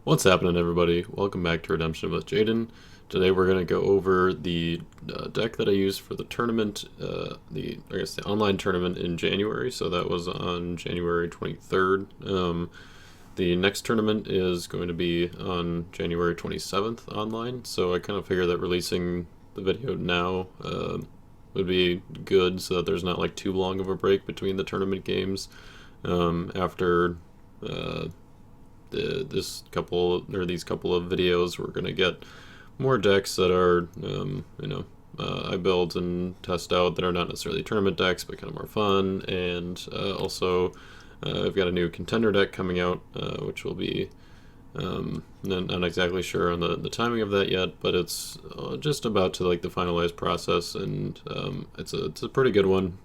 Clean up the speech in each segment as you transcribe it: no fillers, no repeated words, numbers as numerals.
What's happening, everybody? Welcome back to Redemption with Jaden. Today we're going to go over the deck that I used for the tournament, the online tournament in January. So that was on January 23rd. The next tournament is going to be on January 27th online. So I kind of figure that releasing the video now would be good, so that there's not like too long of a break between the tournament games after. These couple of videos, we're gonna get more decks that are I build and test out that are not necessarily tournament decks but kind of more fun, and also I've got a new contender deck coming out, which will be not exactly sure on the timing of that yet, but it's just about to like the finalized process, and it's a pretty good one.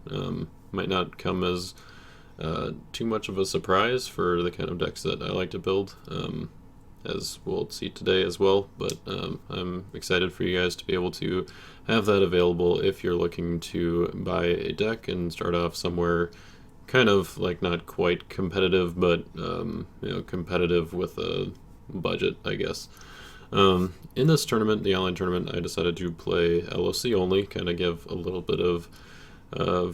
Might not come as too much of a surprise for the kind of decks that I like to build, as we'll see today as well, but I'm excited for you guys to be able to have that available if you're looking to buy a deck and start off somewhere kind of like not quite competitive, but competitive with a budget, I guess. In this tournament, the online tournament, I decided to play LoC Only, kind of give a little bit of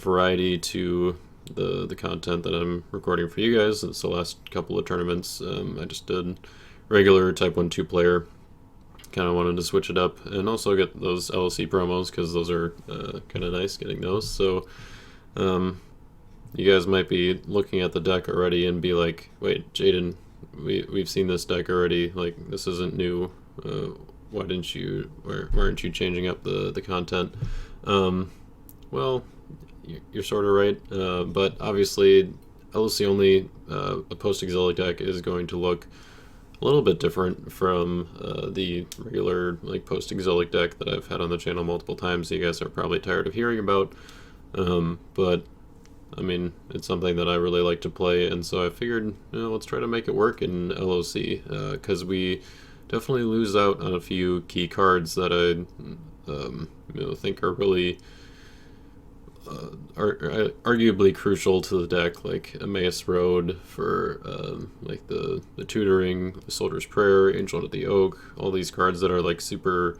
variety to the content that I'm recording for you guys. It's the last couple of tournaments. I just did regular Type 1 2-player. Kind of wanted to switch it up and also get those LoC promos, because those are kind of nice getting those. So you guys might be looking at the deck already and be like, wait, Jaden, we've seen this deck already, like this isn't new. Why aren't you changing up the content? Well, you're sort of right, but obviously LoC Only, a Postexilic deck, is going to look a little bit different from the regular like Postexilic deck that I've had on the channel multiple times. You guys are probably tired of hearing about, but I mean, it's something that I really like to play, and so I figured, let's try to make it work in LoC, because we definitely lose out on a few key cards that I think are really arguably crucial to the deck, like Emmaus Road for like the tutoring, the Soldier's Prayer, Angel of the Oak, all these cards that are like super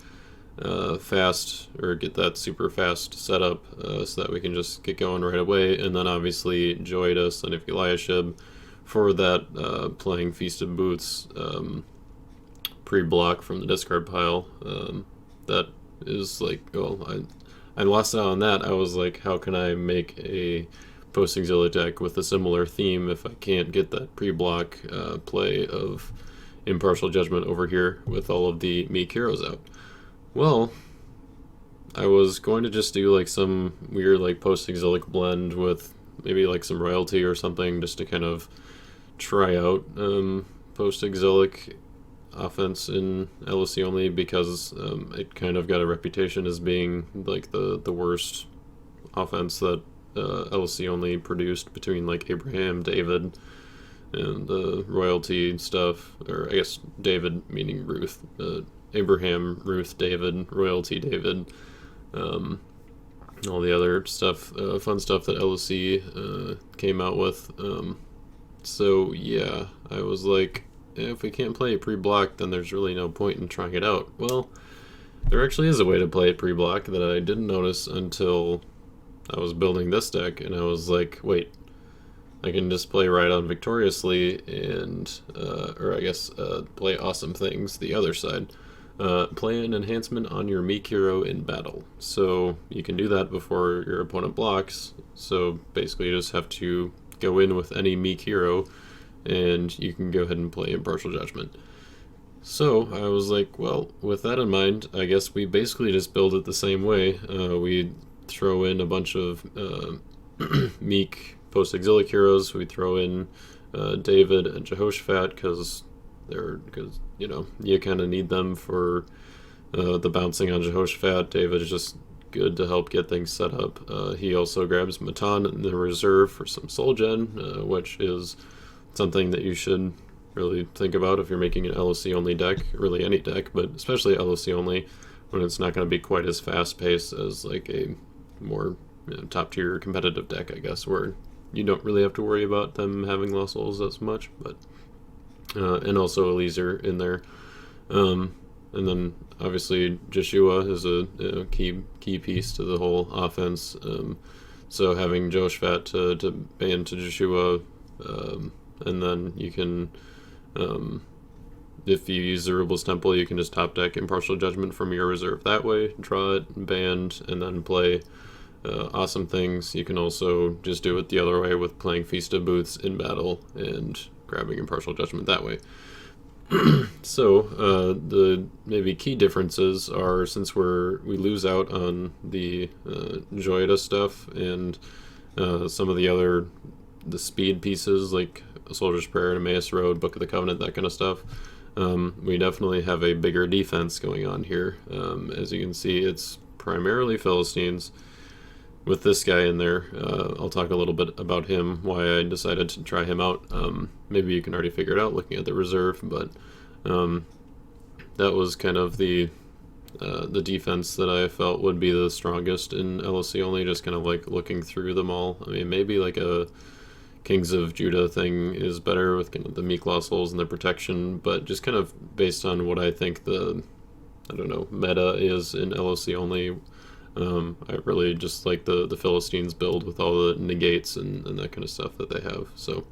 fast, or get that super fast setup, so that we can just get going right away. And then obviously Joyous and Eliashib for that playing Feast of Boots pre-block from the discard pile. That is like, I lost out on that. I was like, how can I make a Postexilic deck with a similar theme if I can't get that pre-block play of Impartial Judgment over here with all of the Meek heroes out? Well, I was going to just do like some weird like Postexilic blend with maybe like some royalty or something, just to kind of try out Postexilic offense in LoC Only, because it kind of got a reputation as being like the worst offense that LoC Only produced, between like Abraham, David, and the royalty stuff, or I guess David meaning Ruth, Abraham, Ruth, David, royalty, David, all the other stuff, fun stuff that LoC came out with. So yeah, I was like, if we can't play it pre-block, then there's really no point in trying it out. Well, there actually is a way to play it pre-block that I didn't notice until I was building this deck, and I was like, wait, I can just play Ride Victoriously and, play Awesome Things, the other side. Play an enhancement on your Meek hero in battle. So you can do that before your opponent blocks. So basically you just have to go in with any Meek hero, and you can go ahead and play Impartial Judgment. So I was like, well, with that in mind, I guess we basically just build it the same way. We throw in a bunch of Meek Postexilic heroes. We throw in David and Jehoshaphat, because you kind of need them for the bouncing on Jehoshaphat. David is just good to help get things set up. He also grabs Matan in the reserve for some soul gen, which is something that you should really think about if you're making an LoC Only deck, really any deck, but especially LoC Only, when it's not going to be quite as fast paced as like a more top tier competitive deck, I guess, where you don't really have to worry about them having lost souls as much. But and also Eliezer in there. And then obviously Joshua is a key piece to the whole offense. So having Joshvat to ban to Joshua, and then you can, if you use Zerubbabel's Temple, you can just top deck Impartial Judgment from your reserve that way, draw it, band, and then play awesome things. You can also just do it the other way with playing Feast of Booths in battle and grabbing Impartial Judgment that way. So the maybe key differences are, since we lose out on the Joyda stuff and some of the speed pieces like A Soldier's Prayer, Emmaus Road, Book of the Covenant, that kind of stuff. We definitely have a bigger defense going on here. As you can see, it's primarily Philistines with this guy in there. I'll talk a little bit about him, why I decided to try him out. Maybe you can already figure it out looking at the reserve, but that was kind of the defense that I felt would be the strongest in LoC Only, just kind of like looking through them all. I mean, maybe like a Kings of Judah thing is better with kind of the meek lost souls and the protection, but just kind of based on what I think the meta is in LoC Only. I really just like the Philistines build with all the negates and that kind of stuff that they have. So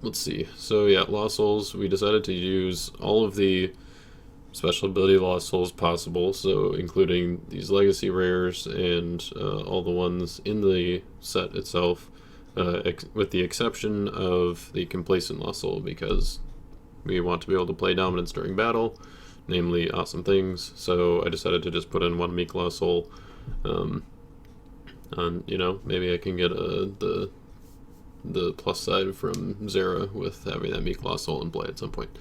let's see. So yeah, Lost Souls, we decided to use all of the special ability Lost Souls possible, so including these legacy rares and all the ones in the set itself, with the exception of the Complacent Lost Soul, because we want to be able to play dominance during battle, namely awesome things. So I decided to just put in one Meek Lost Soul, and maybe I can get the plus side from Zera with having that Meek Lost Soul in play at some point.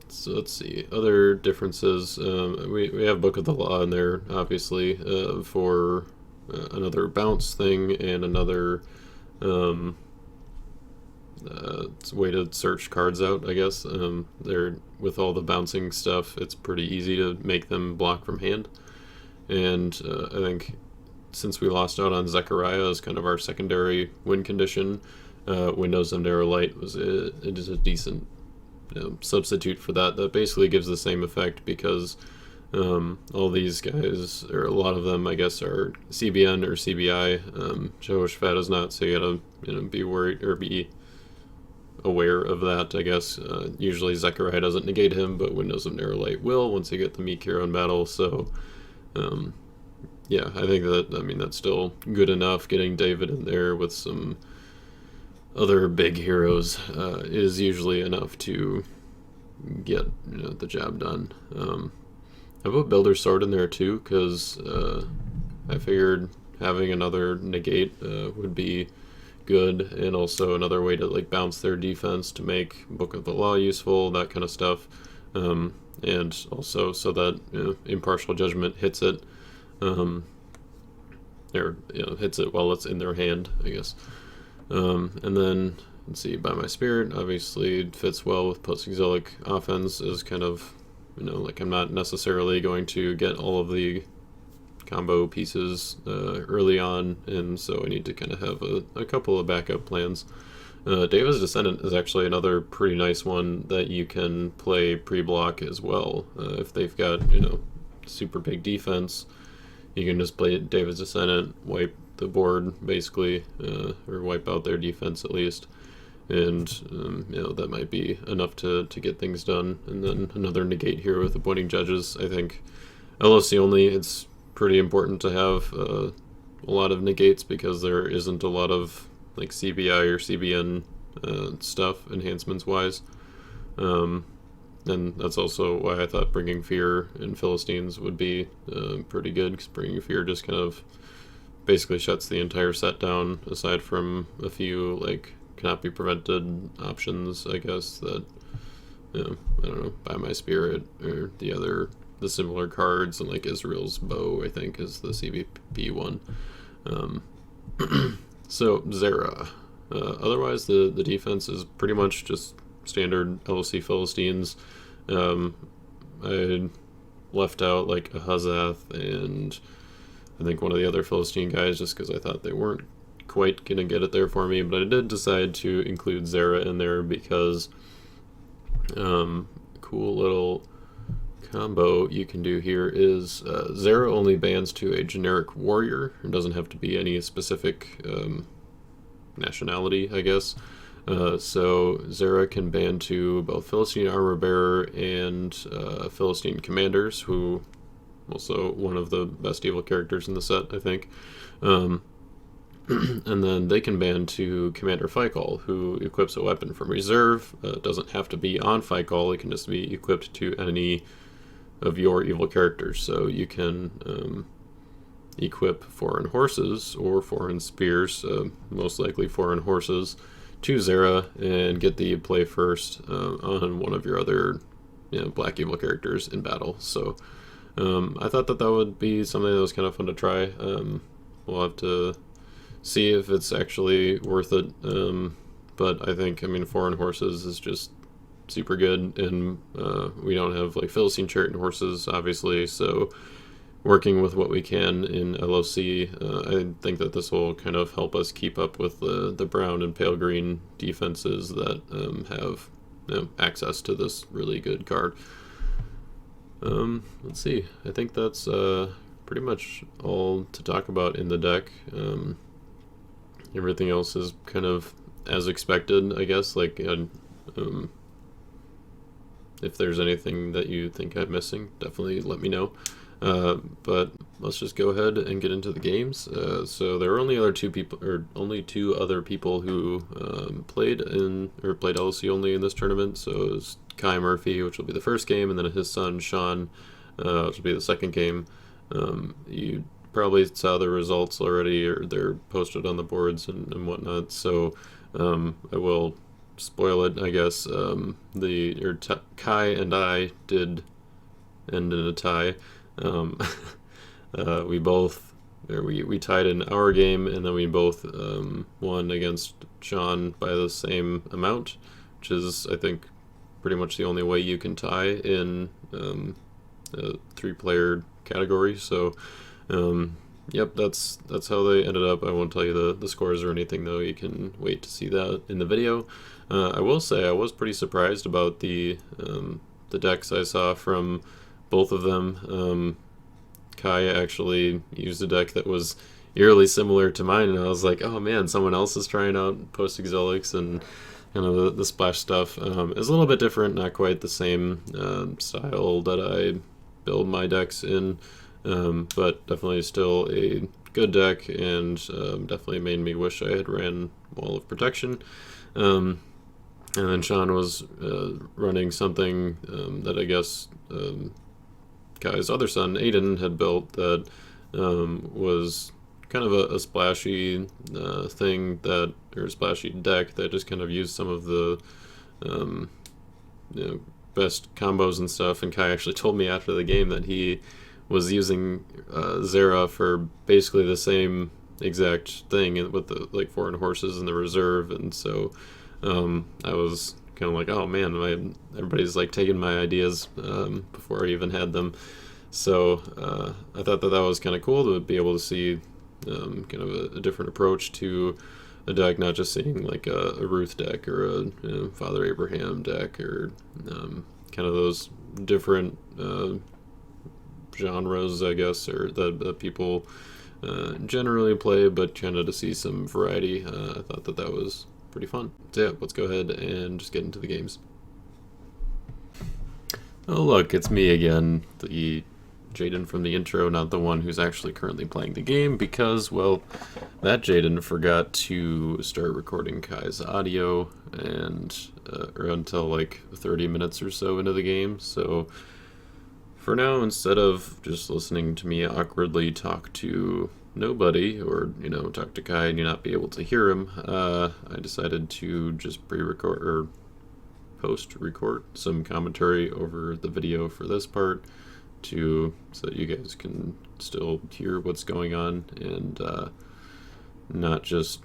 So let's see, other differences. We have Book of the Law in there, obviously, for another bounce thing and another way to search cards out, I guess. They're, with all the bouncing stuff, it's pretty easy to make them block from hand. And I think since we lost out on Zechariah as kind of our secondary win condition, Windows of Narrow Light is a decent substitute for that. That basically gives the same effect, because all these guys, or a lot of them, I guess, are CBN or CBI. Jehoshaphat is not, so you gotta be worried or be aware of that, I guess. Usually Zechariah doesn't negate him, but Windows of Narrow Light will once you get the meek hero in battle. So yeah, I think that's still good enough. Getting David in there with some other big heroes is usually enough to get the job done. I put Builder's Sword in there too, because I figured having another negate would be good, and also another way to like bounce their defense to make Book of the Law useful, that kind of stuff, and also so that Impartial Judgment hits it, or hits it while it's in their hand, I guess. And then let's see, By My Spirit obviously fits well with Postexilic offense, is kind of like I'm not necessarily going to get all of the combo pieces early on, and so I need to kind of have a couple of backup plans. David's Descendant is actually another pretty nice one that you can play pre-block as well. If they've got super big defense, you can just play David's Descendant, wipe the board basically, or wipe out their defense at least, and that might be enough to get things done. And then another negate here with appointing judges. I think LoC Only, it's pretty important to have a lot of negates, because there isn't a lot of like CBI or CBN stuff enhancements wise, and that's also why I thought bringing Fear in Philistines would be pretty good, because bringing Fear just kind of basically shuts the entire set down, aside from a few like cannot be prevented options, I guess, that I don't know, By My Spirit or the similar cards, and like Israel's Bow, I think, is the CBP one. So Zera, otherwise the defense is pretty much just standard LoC Philistines. I left out like a Hazath and I think one of the other Philistine guys just because I thought they weren't quite gonna get it there for me, but I did decide to include Zera in there because cool little combo you can do here is Zera only bans to a generic warrior. It doesn't have to be any specific nationality, I guess. So Zera can ban to both Philistine armor bearer and Philistine commanders, who also one of the best evil characters in the set, I think. And then they can ban to Commander Fikal, who equips a weapon from reserve. It doesn't have to be on Fikal, it can just be equipped to any of your evil characters. So you can equip foreign horses or foreign spears, most likely foreign horses, to Zera and get the play first on one of your other black evil characters in battle. So I thought that would be something that was kind of fun to try. We'll have to see if it's actually worth it, but I think, foreign horses is just super good, and we don't have like Philistine chariot horses, obviously, so working with what we can in LoC, I think that this will kind of help us keep up with the brown and pale green defenses that have access to this really good card. Let's see, I think that's pretty much all to talk about in the deck. Everything else is kind of as expected, I guess. Like, if there's anything that you think I'm missing, definitely let me know. But let's just go ahead and get into the games. So there were only two other people who played LoC Only in this tournament. So it was Kai Murphy, which will be the first game, and then his son Sean, which will be the second game. You probably saw the results already, or they're posted on the boards and whatnot, so I will spoil it, I guess. Kai and I did end in a tie. We tied in our game, and then we both won against Sean by the same amount, which is, I think, pretty much the only way you can tie in a 3-player category. So yep, that's how they ended up. I won't tell you the scores or anything, though. You can wait to see that in the video. I will say I was pretty surprised about the decks I saw from both of them. Kai actually used a deck that was eerily similar to mine, and I was like, oh man, someone else is trying out Postexilics and kind of the splash stuff. It's a little bit different, not quite the same style that I build my decks in, but definitely still a good deck, and definitely made me wish I had ran Wall of Protection. And then Sean was running something that I guess Kai's other son, Aiden, had built that was kind of a splashy thing or a splashy deck that just kind of used some of the best combos and stuff. And Kai actually told me after the game that he was using Zera for basically the same exact thing with the foreign horses in the reserve, and so I was kind of like, oh man, everybody's like taking my ideas before I even had them. So I thought that was kind of cool to be able to see kind of a different approach to a deck, not just seeing like a Ruth deck or a Father Abraham deck, or kind of those different genres, I guess, or that people generally play, but kind of to see some variety. I thought that was pretty fun. So yeah, let's go ahead and just get into the games. Oh look, it's me again, the Jaden from the intro, not the one who's actually currently playing the game, because, well, that Jaden forgot to start recording Kai's audio and or until like 30 minutes or so into the game. So for now, instead of just listening to me awkwardly talk to nobody, or talk to Kai and you not be able to hear him, I decided to just pre-record or post-record some commentary over the video for this part, so that you guys can still hear what's going on, and not just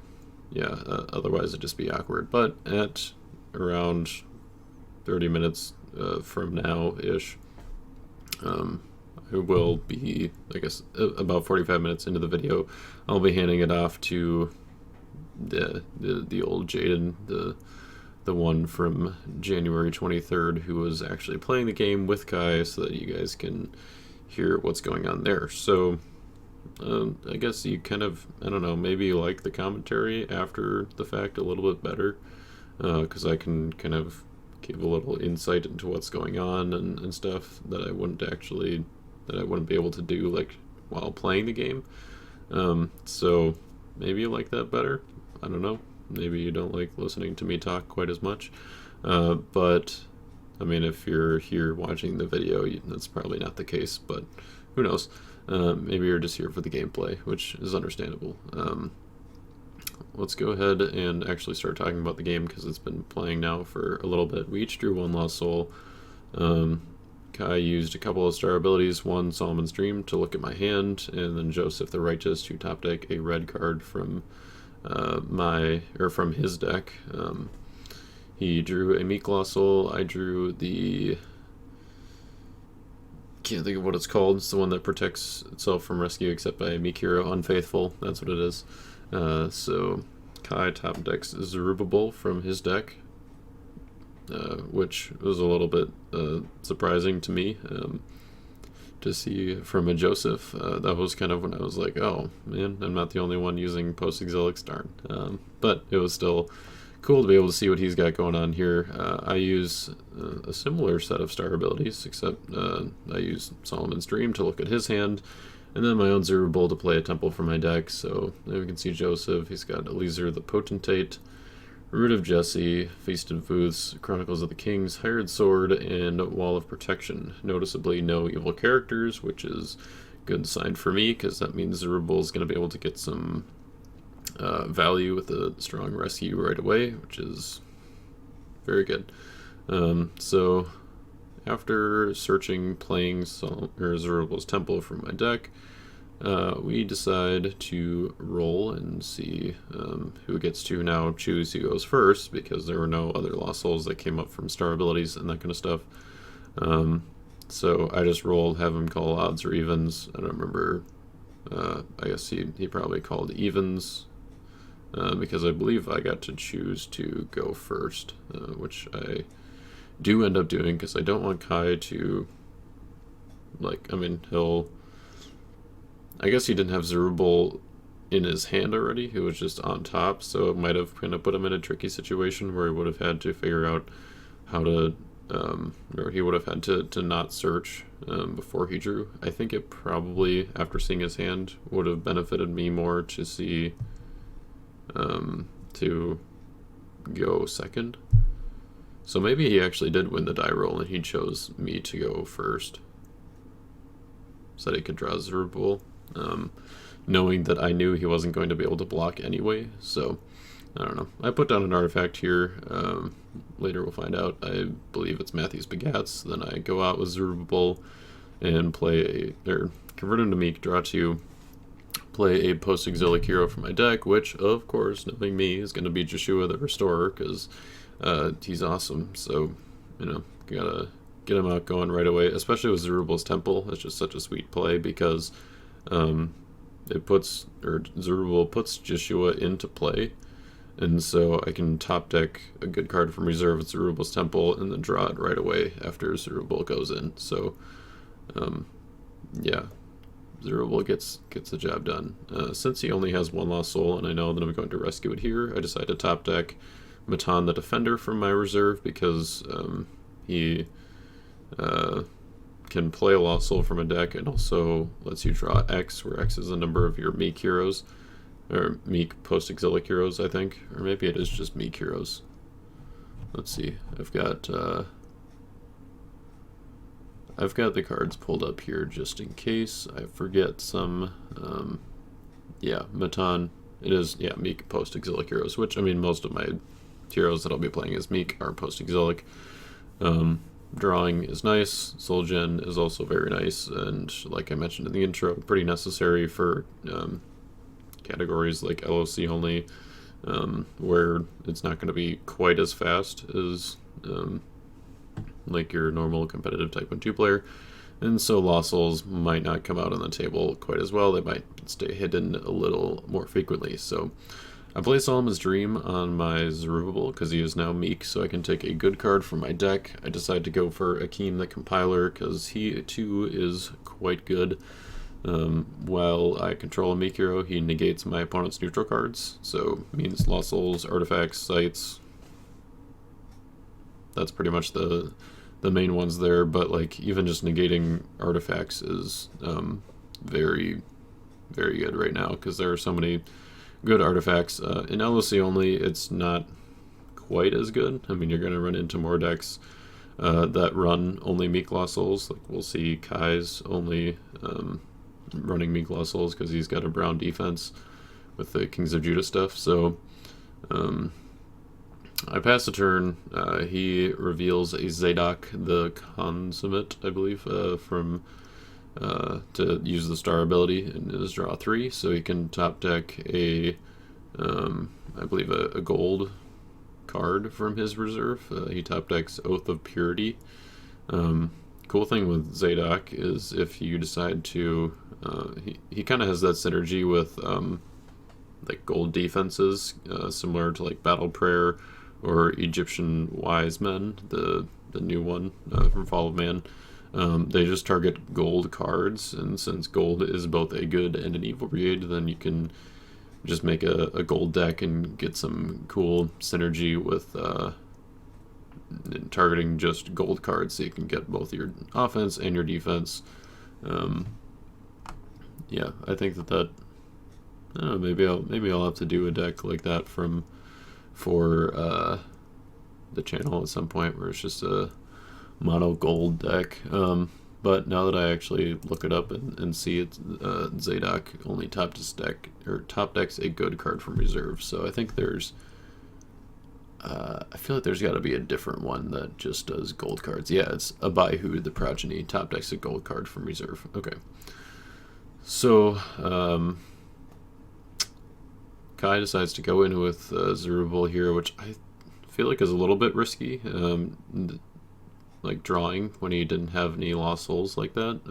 otherwise it'd just be awkward. But at around 30 minutes from now ish, I will be, I guess, about 45 minutes into the video, I'll be handing it off to the old Jaden, the one from January 23rd, who was actually playing the game with Kai, so that you guys can hear what's going on there. So I guess you kind of, I don't know, maybe you like the commentary after the fact a little bit better, because I can kind of give a little insight into what's going on and stuff that I wouldn't be able to do like while playing the game. So maybe you like that better. I don't know. Maybe you don't like listening to me talk quite as much. But I mean, if you're here watching the video, that's probably not the case, but who knows? Maybe you're just here for the gameplay, which is understandable. Let's go ahead and actually start talking about the game, because it's been playing now for a little bit. We each drew one lost soul. Kai used a couple of star abilities, one Solomon's Dream to look at my hand, and then Joseph the Righteous to top deck a red card from from his deck. He drew a Meek Lost Soul. I drew the, can't think of what it's called. It's the one that protects itself from rescue except by a Meek hero, Unfaithful. That's what it is. So Kai top decks Zerubbabel from his deck, which was a little bit surprising to me to see from a Joseph. That was kind of when I was like, oh man, I'm not the only one using Postexilic, darn. But it was still cool to be able to see what he's got going on here. I use a similar set of star abilities, except I use Solomon's Dream to look at his hand, and then my own Zerubbabel to play a temple for my deck. So there we can see Joseph. He's got Eliezer the Potentate, Root of Jesse, Feast of Booths, Chronicles of the Kings, Hired Sword, and Wall of Protection. Noticeably no evil characters, which is a good sign for me, because that means Zerubbabel is going to be able to get some value with a strong rescue right away, which is very good. So after searching, playing Zerubbabel's Temple from my deck, we decide to roll and see who gets to now choose who goes first, because there were no other lost souls that came up from star abilities and that kind of stuff. So I just rolled, have him call odds or evens. I don't remember. I guess he probably called evens, because I believe I got to choose to go first, which I do end up doing, because I don't want Kai to, like, I mean, I guess he didn't have Zerubbabel in his hand already. He was just on top, so it might have kind of put him in a tricky situation where he would have had to figure out how to, or he would have had to not search before he drew. I think it probably, after seeing his hand, would have benefited me more to see, to go second. So maybe he actually did win the die roll and he chose me to go first, so that he could draw Zerubbabel, knowing that I knew he wasn't going to be able to block anyway. So I don't know. I put down an artifact here. Later we'll find out. I believe it's Matthew's Begats. Then I go out with Zerubbabel and convert him to Meek, draw 2, play a Postexilic hero for my deck, which, of course, knowing me, is going to be Joshua the Restorer, because he's awesome. So, gotta get him out going right away, especially with Zerubbabel's Temple. It's just such a sweet play, because Zerubbabel puts Joshua into play, and so I can top deck a good card from reserve with Zerubbabel's Temple and then draw it right away after Zerubbabel goes in. So yeah, Zerubbabel gets the job done. Since he only has one lost soul and I know that I'm going to rescue it here, I decided to top deck Matan the Defender from my reserve, because he can play a lost soul from a deck, and also lets you draw X, where X is the number of your Meek heroes, or Meek Postexilic heroes, I think, or maybe it is just Meek heroes. Let's see. I've got the cards pulled up here just in case I forget some. Yeah, Matan. It is, yeah, Meek Postexilic heroes, which, I mean, most of my heroes that I'll be playing as Meek are Postexilic. Drawing is nice. Soul Gen is also very nice, and like I mentioned in the intro, pretty necessary for categories like LoC Only, where it's not going to be quite as fast as like your normal competitive Type 1/2 player, and so lost souls might not come out on the table quite as well. They might stay hidden a little more frequently. So I play Solomon's Dream on my Zerubbabel because he is now meek, so I can take a good card from my deck. I decide to go for Akeem the Compiler because he too is quite good. While I control a meek hero, he negates my opponent's neutral cards, so means Lost Souls, artifacts, sites. That's pretty much the main ones there, but like even just negating artifacts is very, very good right now because there are so many good artifacts. In LoC Only, it's not quite as good. I mean, you're going to run into more decks that run only meek Lost Souls. Like we'll see Kai's only running meek Lost Souls because he's got a brown defense with the Kings of Judah stuff. So I pass a turn. He reveals a Zadok the Consummate, I believe, from to use the star ability in his draw 3, so he can top deck I believe a gold card from his reserve. He top decks Oath of Purity. Cool thing with Zadok is if you decide to, he kind of has that synergy with like gold defenses, similar to like Battle Prayer or Egyptian Wise Men, the new one from Fall of Man. They just target gold cards, and since gold is both a good and an evil brigade, then you can just make a gold deck and get some cool synergy with targeting just gold cards, so you can get both your offense and your defense. Yeah, I think that I don't know, maybe I'll have to do a deck like that for the channel at some point, where it's just a mono gold deck. But now that I actually look it up and see it, Zadok only top decks a good card from reserve. So I think there's I feel like there's got to be a different one that just does gold cards. Yeah, it's Abihu the Progeny, top decks a gold card from reserve. Okay. So Kai decides to go in with Zerubbabel here, which I feel like is a little bit risky. Like drawing when he didn't have any Lost Souls like that,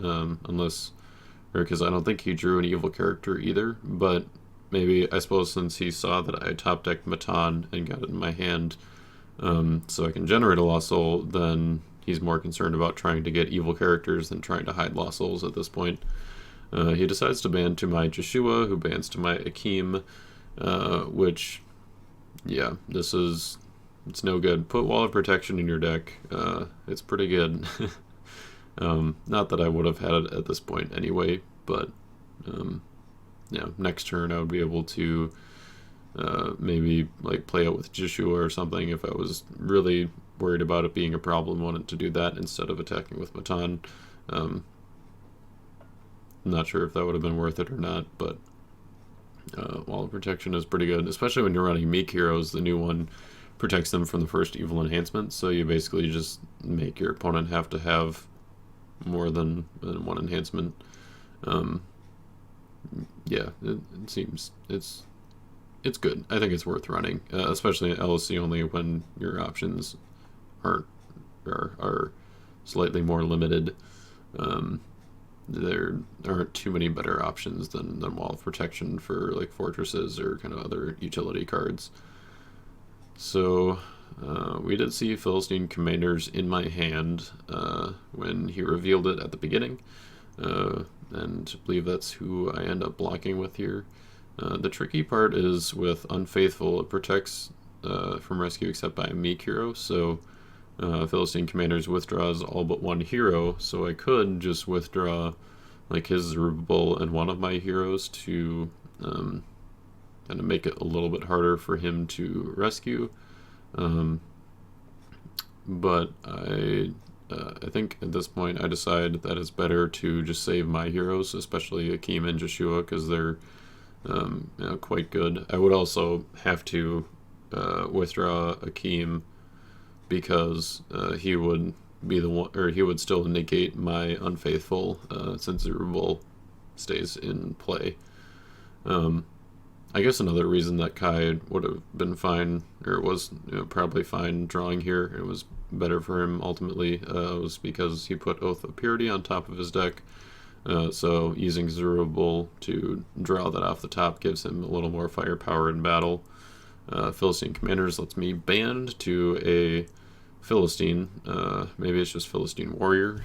because I don't think he drew an evil character either, but maybe, I suppose, since he saw that I top decked Matan and got it in my hand, so I can generate a Lost Soul, then he's more concerned about trying to get evil characters than trying to hide Lost Souls at this point. He decides to ban to my Joshua, who bans to my Akeem, which, yeah, it's no good. Put Wall of Protection in your deck. It's pretty good. Not that I would have had it at this point anyway, but yeah, next turn I would be able to maybe like play out with Joshua or something if I was really worried about it being a problem, wanted to do that instead of attacking with Matan. I'm not sure if that would have been worth it or not, but Wall of Protection is pretty good, especially when you're running meek heroes. The new one protects them from the first evil enhancement, so you basically just make your opponent have to have more than one enhancement. Yeah, it seems it's good. I think it's worth running, especially in LoC Only when your options are slightly more limited. There aren't too many better options than Wall of Protection for like fortresses or kind of other utility cards. So we did see Philistine Commanders in my hand when he revealed it at the beginning, and I believe that's who I end up blocking with here. The tricky part is with Unfaithful, it protects from rescue except by a meek hero, so Philistine Commanders withdraws all but one hero, so I could just withdraw like his Zerubbabel and one of my heroes to kind of make it a little bit harder for him to rescue. But I think at this point I decide that it's better to just save my heroes, especially Akeem and Joshua, because they're quite good. I would also have to withdraw Akeem because he would be the one, or he would still negate my Unfaithful since Zerubbabel stays in play. I guess another reason that Kai would have been fine, or was probably fine drawing here, it was better for him ultimately, was because he put Oath of Purity on top of his deck. So using Zerubbabel to draw that off the top gives him a little more firepower in battle. Philistine Commanders lets me band to a Philistine. Maybe it's just Philistine Warrior.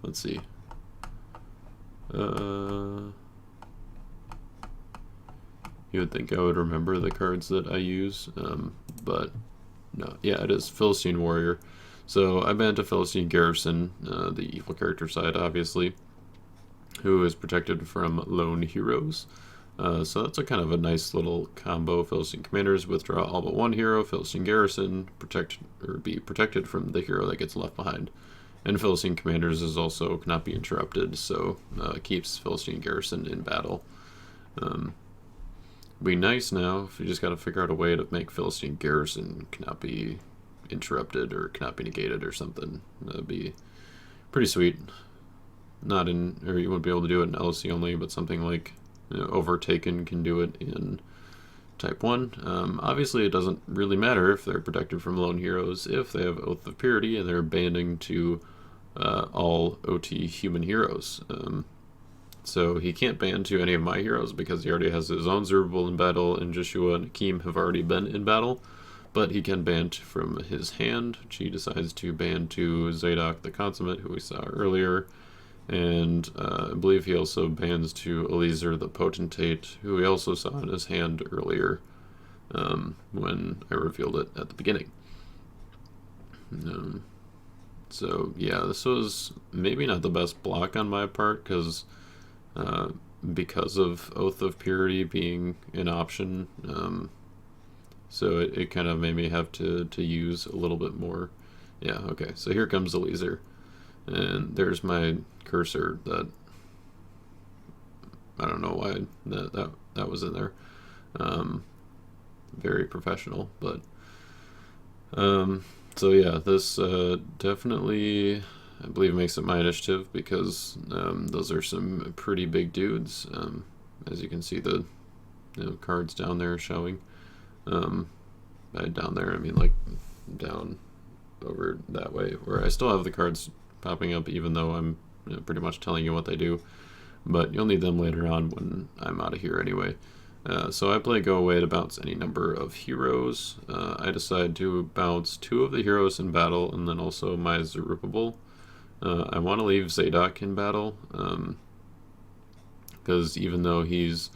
Let's see. You would think I would remember the cards that I use, but no. Yeah, it is Philistine Warrior. So I banned to Philistine Garrison, the evil character side, obviously, who is protected from lone heroes. So that's a kind of a nice little combo. Philistine Commanders withdraw all but one hero. Philistine Garrison be protected from the hero that gets left behind. And Philistine Commanders is also cannot be interrupted, so keeps Philistine Garrison in battle. Be nice now if you just got to figure out a way to make Philistine Garrison cannot be interrupted or cannot be negated or something. That'd be pretty sweet. Not in, or you wouldn't be able to do it in LoC Only, but something like Overtaken can do it in Type 1. Obviously, it doesn't really matter if they're protected from lone heroes if they have Oath of Purity and they're banding to all OT human heroes. So he can't band to any of my heroes because he already has his own Zerubbabel in battle, and Joshua and Hakim have already been in battle. But he can band from his hand, which he decides to band to Zadok the Consummate, who we saw earlier. And I believe he also bans to Eliezer the Potentate, who we also saw in his hand earlier when I revealed it at the beginning. So yeah, this was maybe not the best block on my part because of Oath of Purity being an option. So it kind of made me have to use a little bit more. Yeah, okay, so here comes Eliezer. And there's my cursor that I don't know why that was in there. Very professional, but so yeah, this definitely I believe makes it my initiative because those are some pretty big dudes. As you can see, the cards down there showing. By down there I mean like down over that way, where I still have the cards popping up even though I'm pretty much telling you what they do, but you'll need them later on when I'm out of here anyway. So I play go away to bounce any number of heroes. I decide to bounce 2 of the heroes in battle and then also my Zerubbabel. I want to leave Zadok in battle because even though he's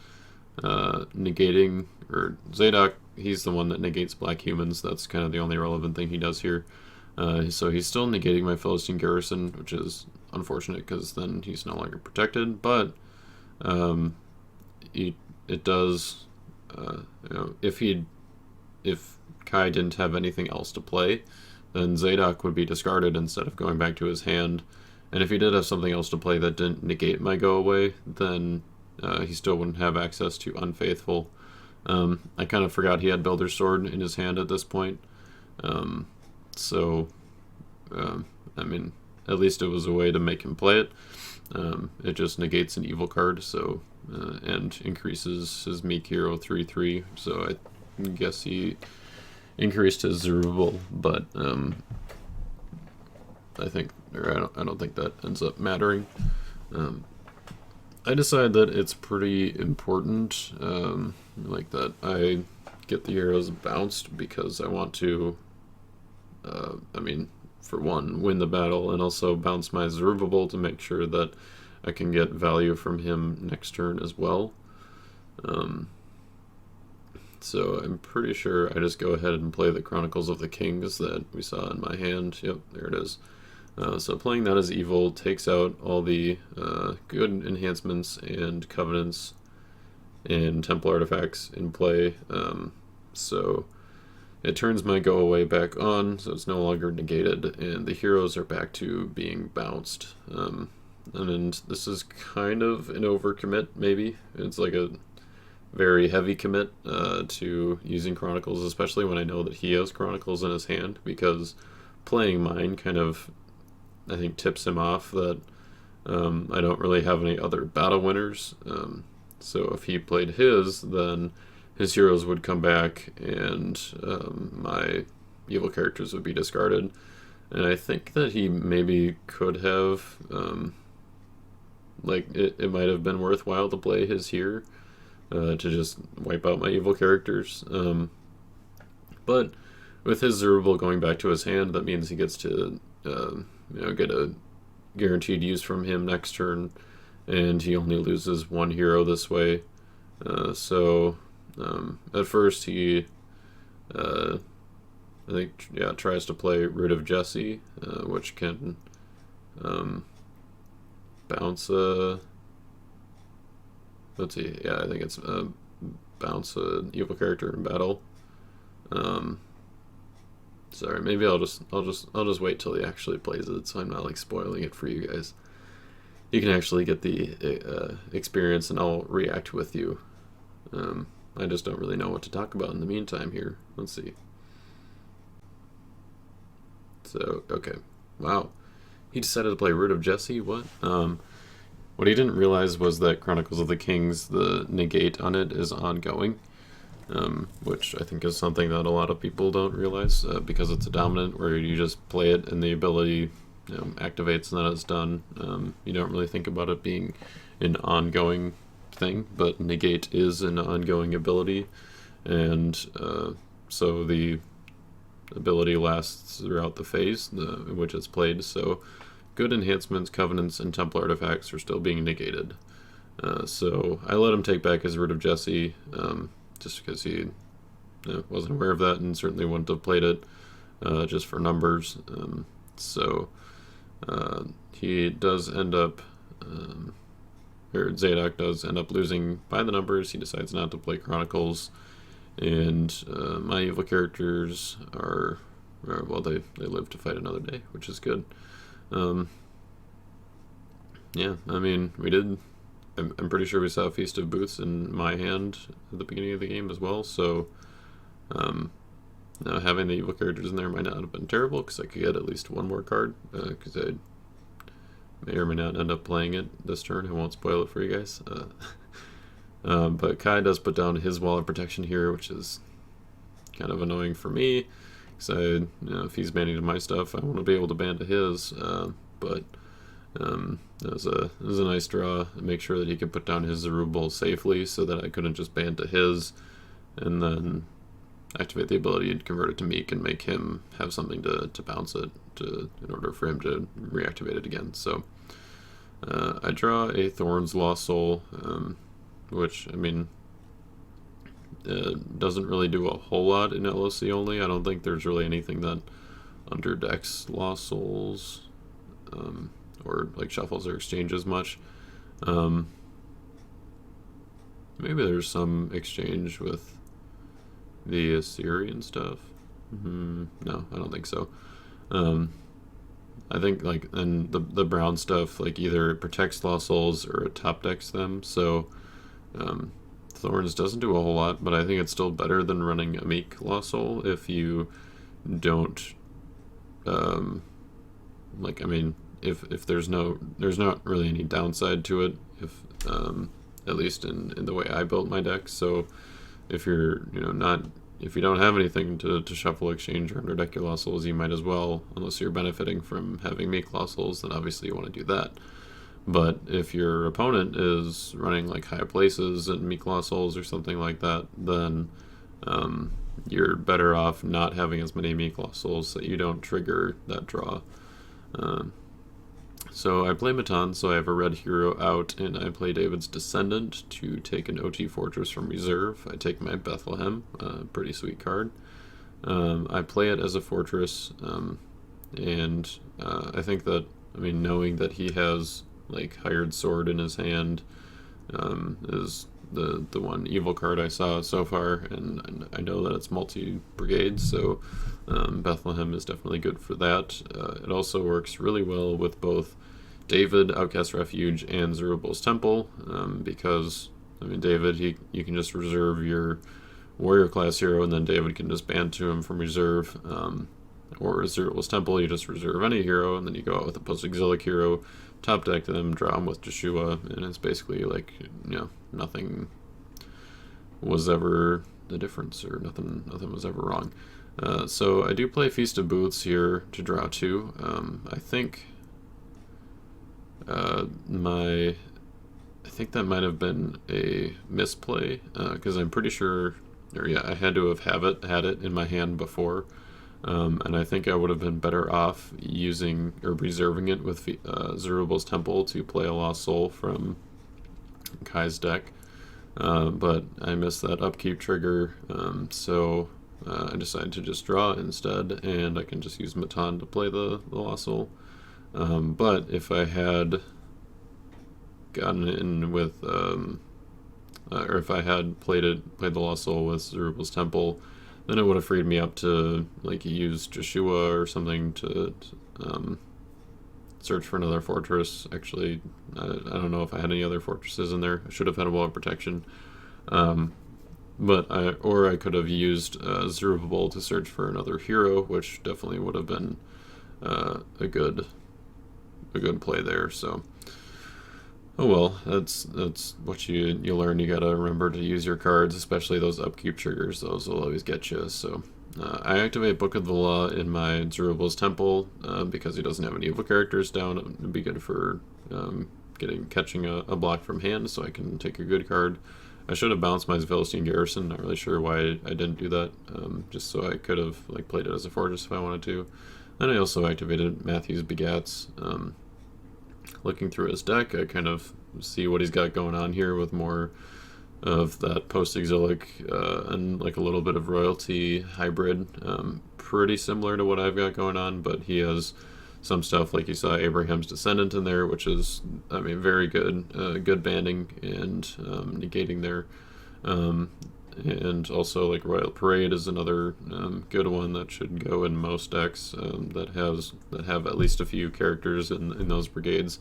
negating, or Zadok, he's the one that negates black humans. That's kind of the only relevant thing he does here. So he's still negating my Philistine Garrison, which is unfortunate because then he's no longer protected. But it does, if Kai didn't have anything else to play, then Zadok would be discarded instead of going back to his hand. And if he did have something else to play that didn't negate my go away, then he still wouldn't have access to Unfaithful. I kind of forgot he had Builder's Sword in his hand at this point. So, I mean, at least it was a way to make him play it. It just negates an evil card, so and increases his meek hero 3/3. So I guess he increased his Zerubbabel, but I don't think that ends up mattering. I decide that it's pretty important, like that I get the heroes bounced because I want to. For one, win the battle, and also bounce my Zerubbabel to make sure that I can get value from him next turn as well. So I'm pretty sure I just go ahead and play the Chronicles of the Kings that we saw in my hand. Yep, there it is. So playing that as evil takes out all the good enhancements and covenants and temple artifacts in play. So it turns my go away back on, so it's no longer negated, and the heroes are back to being bounced. And this is kind of an overcommit, maybe. It's like a very heavy commit to using Chronicles, especially when I know that he has Chronicles in his hand, because playing mine kind of, I think, tips him off that I don't really have any other battle winners. So if he played his, then his heroes would come back and my evil characters would be discarded. And I think that he maybe could have, it might have been worthwhile to play his here. to just wipe out my evil characters. But with his Zerubbabel going back to his hand, that means he gets to get a guaranteed use from him next turn, and he only loses one hero this way. So at first he, I think, tries to play Root of Jesse, which can bounce a. Let's see. Yeah, I think it's bounce an evil character in battle. Sorry, maybe I'll just wait till he actually plays it, so I'm not like spoiling it for you guys. You can actually get the experience, and I'll react with you. I just don't really know what to talk about in the meantime here. Let's see. So, okay. Wow. He decided to play Root of Jesse? What? What he didn't realize was that Chronicles of the Kings, the negate on it is ongoing. Which I think is something that a lot of people don't realize, because it's a dominant where you just play it and the ability activates and then it's done. You don't really think about it being an ongoing thing, but negate is an ongoing ability, and so the ability lasts throughout the phase in which it's played, so good enhancements, covenants, and temple artifacts are still being negated. So I let him take back his Root of Jesse, just because he wasn't aware of that and certainly wouldn't have played it just for numbers. So he does end up, or Zadok does end up losing by the numbers. He decides not to play Chronicles, and my evil characters are well, they live to fight another day, which is good. Yeah, I mean, we did. I'm pretty sure we saw Feast of Booths in my hand at the beginning of the game as well, so now having the evil characters in there might not have been terrible, because I could get at least one more card, because I may or may not end up playing it this turn. I won't spoil it for you guys. But Kai does put down his Wall of Protection here, which is kind of annoying for me, because if he's banning to my stuff, I want to be able to ban to his, but it was a nice draw. Make sure that he could put down his Zerubbabel safely, so that I couldn't just ban to his, and then activate the ability and convert it to Meek and make him have something to bounce it in order for him to reactivate it again. So I draw a Thorn's Lost Soul, which, I mean, doesn't really do a whole lot in LoC Only. I don't think there's really anything that underdecks Lost Souls, or like shuffles or exchanges much. Maybe there's some exchange with the Assyrian stuff. No, I don't think so. I think like, and the brown stuff, like, either it protects Lost Souls or it top decks them. So Thorns doesn't do a whole lot, but I think it's still better than running a Meek Lost Soul if you don't like, I mean, if there's not really any downside to it, if at least in the way I built my deck. So if you're if you don't have anything to shuffle, exchange, or underdeck your Lost Souls, you might as well, unless you're benefiting from having Meek Lost Souls, then obviously you want to do that. But if your opponent is running like High Places and Meek Lost Souls or something like that, then you're better off not having as many Meek Lost Souls so that you don't trigger that draw. So I play Matan, so I have a red hero out, and I play David's Descendant to take an OT Fortress from reserve. I take my Bethlehem, pretty sweet card. I play it as a fortress, and I think that, I mean, knowing that he has like Hired Sword in his hand is the one evil card I saw so far, and I know that it's multi-brigade, so Bethlehem is definitely good for that. It also works really well with both David, Outcast Refuge, and Zerubbabel's Temple, because, I mean, David, you can just reserve your warrior class hero, and then David can just ban to him from reserve, or Zerubbabel's Temple, you just reserve any hero, and then you go out with a Postexilic hero, top deck them, draw them with Joshua, and it's basically like, nothing was ever the difference, or nothing was ever wrong. So I do play Feast of Booths here to draw 2. I think my I think that might have been a misplay, because I'm pretty sure, or yeah, I had to have had it in my hand before, and I think I would have been better off using or reserving it with Zerubbabel's Temple to play a Lost Soul from Kai's deck, but I missed that upkeep trigger, so I decided to just draw instead, and I can just use Matan to play the Lost Soul. But if I had gotten in with, or if I had played the Lost Soul with Zerubbabel's Temple, then it would have freed me up to like use Joshua or something to search for another fortress. Actually, I don't know if I had any other fortresses in there. I should have had a wall of protection. But I could have used Zerubbabel to search for another hero, which definitely would have been a good play there. So, oh well, that's what you learn. You gotta remember to use your cards, especially those upkeep triggers. Those will always get you. So, I activate Book of the Law in my Zerubbabel's Temple because he doesn't have any evil characters down. It would be good for catching a block from hand, so I can take a good card. I should have bounced my Philistine Garrison. Not really sure why I didn't do that. Just so I could have like played it as a fortress if I wanted to. Then I also activated Matthew's Begats. Looking through his deck, I kind of see what he's got going on here with more of that Postexilic and like a little bit of royalty hybrid. Pretty similar to what I've got going on, but he has some stuff like you saw Abraham's Descendant in there, which is, I mean, very good, good banding and negating there. And also like Royal Parade is another good one that should go in most decks that have at least a few characters in those brigades.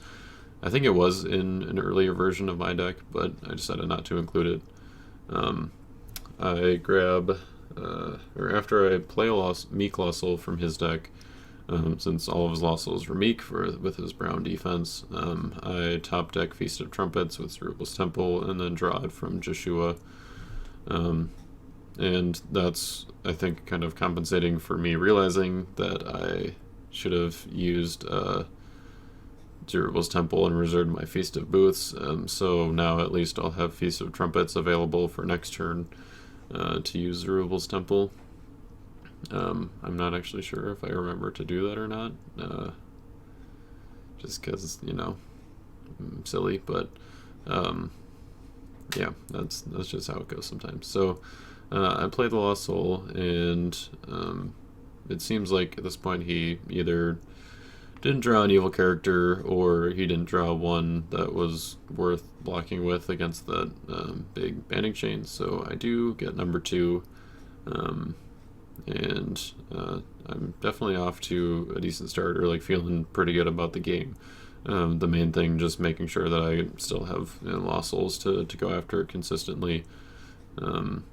I think it was in an earlier version of my deck, but I decided not to include it. I grab, or after I play a Meek Lost Soul from his deck, since all of his Lost Souls were Meek with his brown defense, I top deck Feast of Trumpets with Zerubbabel's Temple and then draw it from Joshua. And that's, I think, kind of compensating for me realizing that I should have used Zerubbabel's Temple and reserved my Feast of Booths. So now at least I'll have Feast of Trumpets available for next turn to use Zerubbabel's Temple. I'm not actually sure if I remember to do that or not, just because, you know, I'm silly, but yeah, that's just how it goes sometimes. So I played the Lost Soul, and it seems like at this point he either didn't draw an evil character or he didn't draw one that was worth blocking with against that big banding chain. So I do get number 2, and I'm definitely off to a decent start, or like feeling pretty good about the game. The main thing, just making sure that I still have Lost Souls to go after consistently. And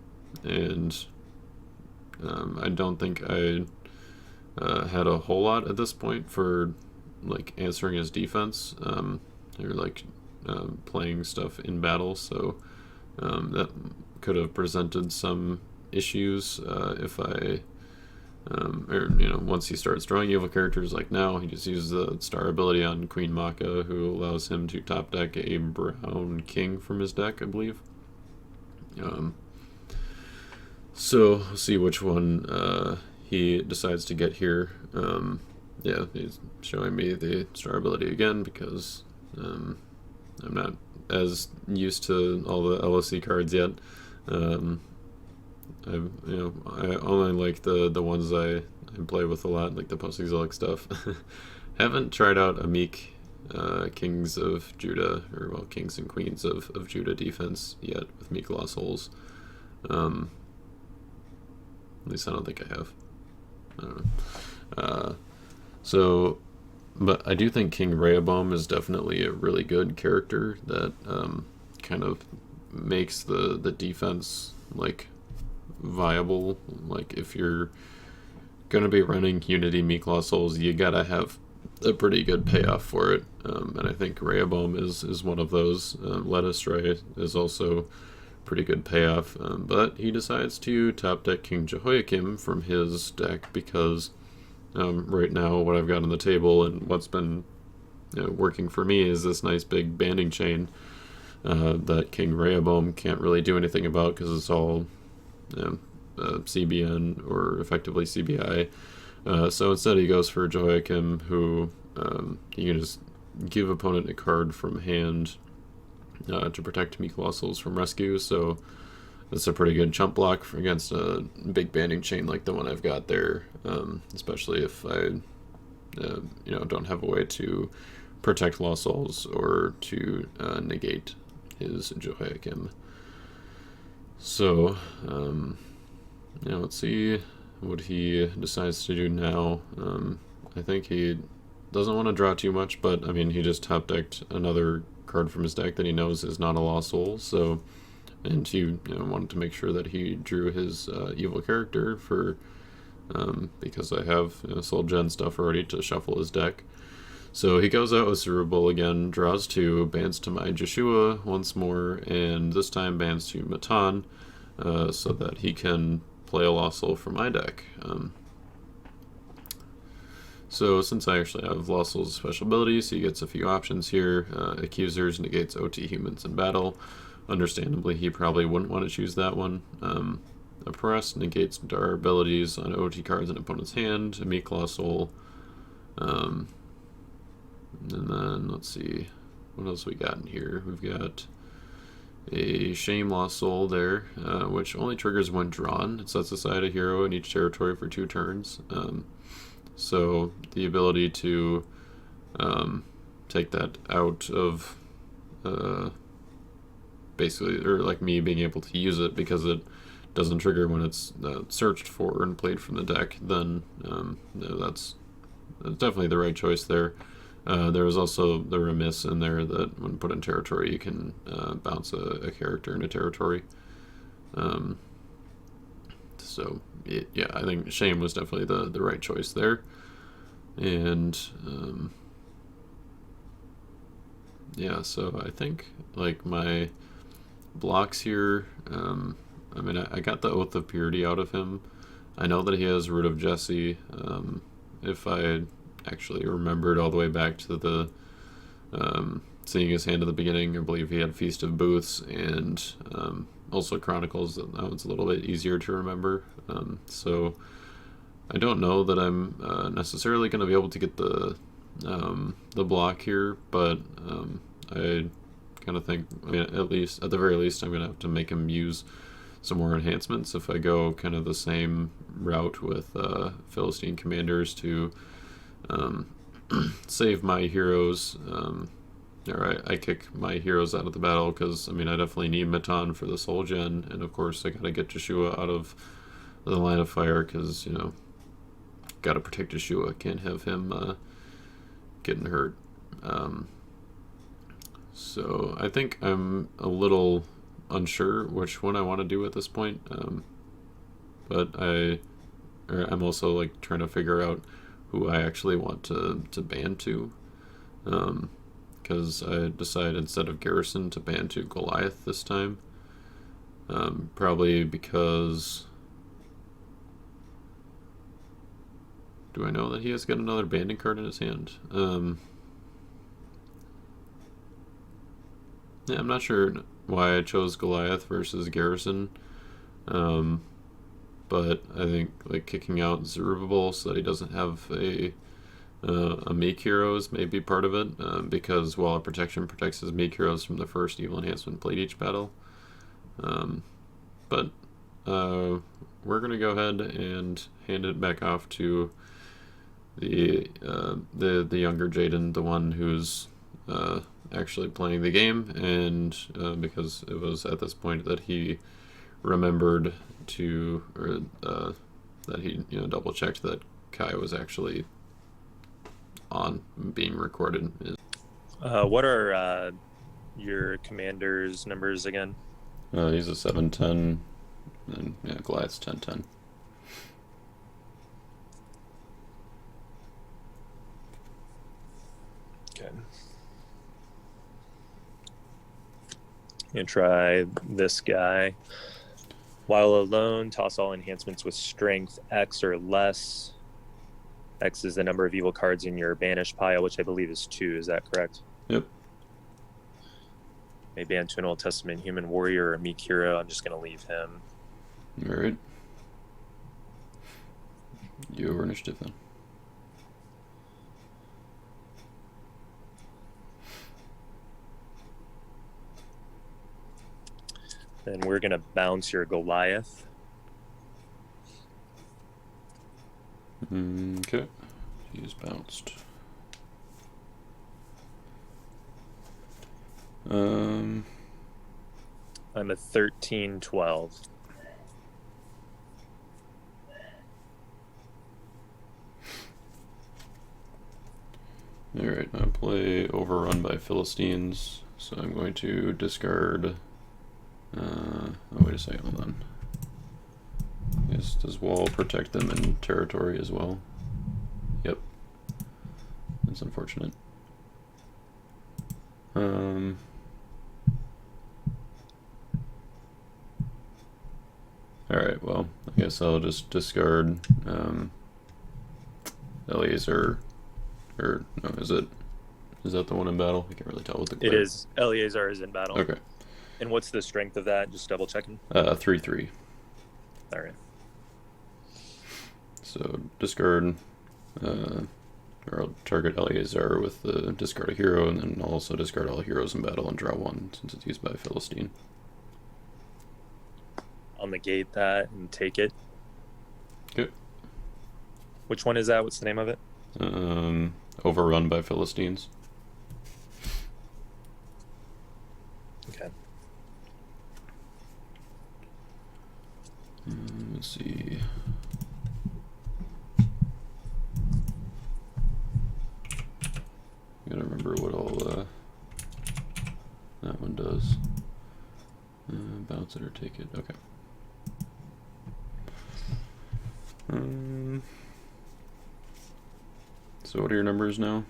I don't think I had a whole lot at this point for like answering his defense, or like playing stuff in battle, so that could have presented some issues if I or once he starts drawing evil characters. Like now he just uses the star ability on Queen Maka, who allows him to top deck a brown king from his deck, I believe. So we'll see which one he decides to get here. Yeah, he's showing me the star ability again because I'm not as used to all the LoC cards yet. I only like the ones I play with a lot, like the Postexilic stuff. Haven't tried out a Meek Kings of Judah, or well, Kings and Queens of Judah defense yet with Meek Lost Souls. At least I don't think I have. I don't know. But I do think King Rehoboam is definitely a really good character that kind of makes the defense like viable. Like if you're gonna be running Unity Meek Lost Souls, you gotta have a pretty good payoff for it, and I think Rehoboam is one of those. Led Astray is also pretty good payoff, but he decides to top deck King Jehoiakim from his deck because right now what I've got on the table and what's been working for me is this nice big banding chain. that King Rehoboam can't really do anything about because it's all CBN or effectively CBI. So instead he goes for Jehoiakim, who you can just give opponent a card from hand to protect meek lawsuls from rescue. So it's a pretty good chump block against a big banding chain like the one I've got there, especially if I don't have a way to protect lawsuls or to negate his Jehoiakim. So let's see what he decides to do now. I think he doesn't want to draw too much, but I mean, he just top decked another card from his deck that he knows is not a lost soul. So, and he wanted to make sure that he drew his evil character for because I have soul gen stuff already to shuffle his deck. So he goes out with Zerubbabel again, draws 2, bans to my Joshua once more, and this time bans to Matan, so that he can play a lost soul for my deck. So since I actually have lost soul's special abilities, he gets a few options here. Accusers negates OT humans in battle. Understandably, he probably wouldn't want to choose that one. Oppressed negates Dar abilities on OT cards in opponent's hand. A meek lost soul. And then let's see what else we got in here. We've got a shame lost soul there, which only triggers when drawn. It sets aside a hero in each territory for 2 turns. So the ability to take that out of basically, or like me being able to use it because it doesn't trigger when it's searched for and played from the deck, then that's definitely the right choice there. There was also the remiss in there that when put in territory, you can bounce a character in a territory. So I think shame was definitely the right choice there. And so I think like my blocks here, I mean, I got the Oath of Purity out of him. I know that he has Root of Jesse. If I had actually remembered all the way back to the seeing his hand at the beginning, I believe he had Feast of Booths and also Chronicles. That one's a little bit easier to remember. So I don't know that I'm necessarily going to be able to get the block here, but I kind of think, I mean, at the very least, I'm going to have to make him use some more enhancements if I go kind of the same route with Philistine commanders to save my heroes, or I kick my heroes out of the battle, because I mean, I definitely need Matan for the soul gen, and of course I gotta get Joshua out of the line of fire, because gotta protect Joshua, can't have him getting hurt. So I think I'm a little unsure which one I want to do at this point, but I'm also like trying to figure out who I actually want to ban to, because I decided instead of Garrison to ban to Goliath this time, probably because, do I know that he has got another banding card in his hand? Yeah, I'm not sure why I chose Goliath versus Garrison, but I think like kicking out Zerubbabel so that he doesn't have a meek hero is maybe part of it, because Wall of Protection protects his meek heroes from the first evil enhancement played each battle. But we're gonna go ahead and hand it back off to the younger Jaden, the one who's actually playing the game, and because it was at this point that he remembered to, or that he double checked that Kai was actually on being recorded. What are your commander's numbers again? He's a 7-10, and Goliath's 10-10. Okay. And try this guy. While alone, toss all enhancements with strength X or less. X is the number of evil cards in your banished pile, which I believe is 2. Is that correct? Yep. Maybe into an Old Testament human warrior or a meek hero. I'm just going to leave him. All right. Your initiative then. Then we're going to bounce your Goliath. Okay. He's bounced. I'm a 13-12. Alright, I play Overrun by Philistines, so I'm going to discard... oh, wait a second, hold on. Yes, does Wall protect them in territory as well? Yep. That's unfortunate. Alright, well, I guess I'll just discard Eleazar, or no, is that the one in battle? I can't really tell what the It is. Eleazar is in battle. Okay. And what's the strength of that? Just double checking. 3/3. All right. So discard, or I'll target Eleazar with the discard a hero, and then I'll also discard all heroes in battle and draw one since it's used by a Philistine. I'll negate that and take it. Okay. Which one is that? What's the name of it? Overrun by Philistines. Okay. Let's see. I gotta remember what all that one does. Bounce it or take it. Okay. So what are your numbers now?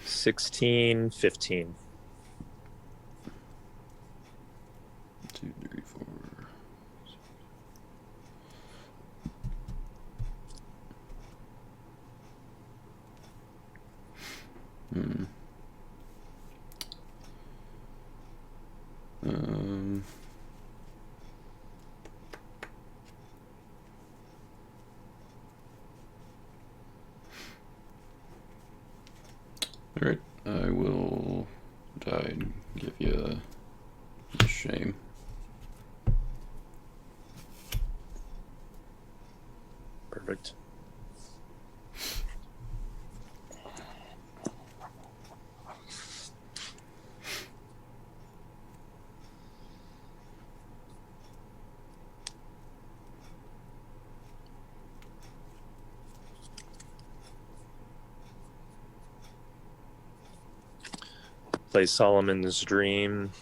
16, 15. 2, 3, 4. Alright, I will die and give you a shame. Perfect. Play Solomon's Dream.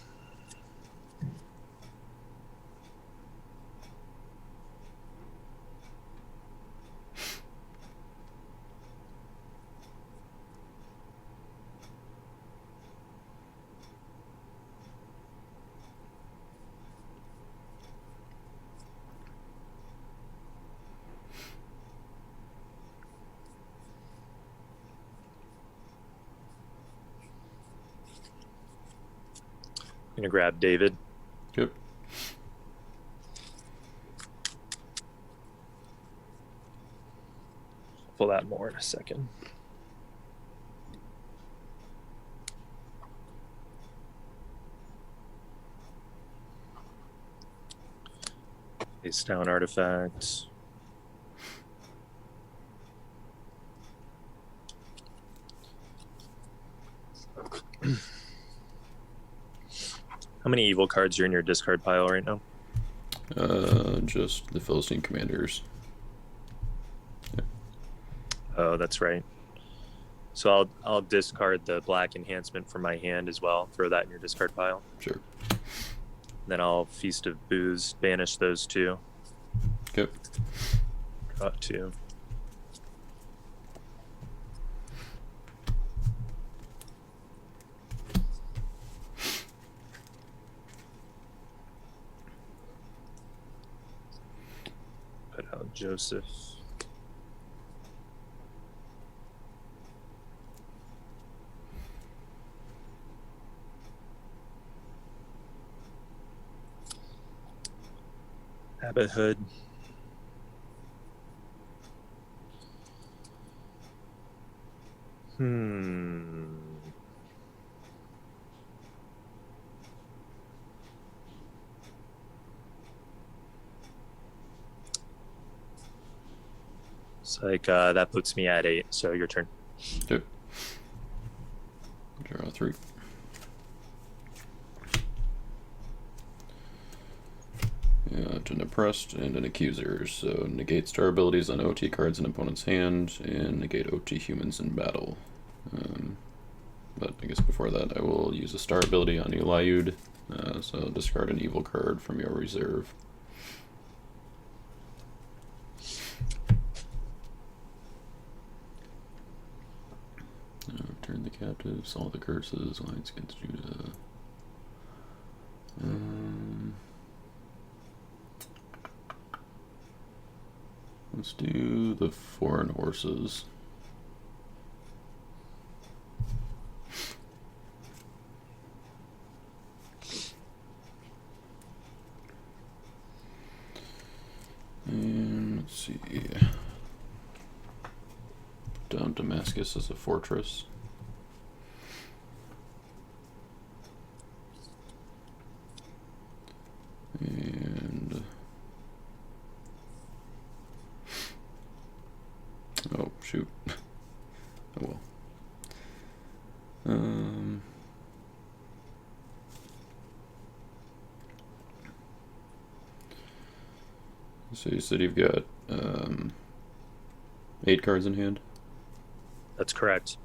I'm gonna grab David. Yep. Pull that more in a second. Face down artifacts. How many evil cards are in your discard pile right now? Just the Philistine commanders. Yep. Oh, that's right. So I'll discard the black enhancement from my hand as well. Throw that in your discard pile. Sure. Then I'll Feast of Booze, banish those two. Yep. Draw 2. Put out Joseph. Habithood. It's like that puts me at 8. So your turn. Okay. Draw 3. An oppressed and an accuser, so negate star abilities on OT cards in opponent's hand, and negate OT humans in battle. But I guess before that I will use a star ability on Eliud, so discard an evil card from your reserve. Turn the captives, all the curses, lines against Judah. Let's do the foreign horses. And let's see. Down Damascus as a fortress. And oh shoot. Oh well. So you said you've got 8 cards in hand? That's correct.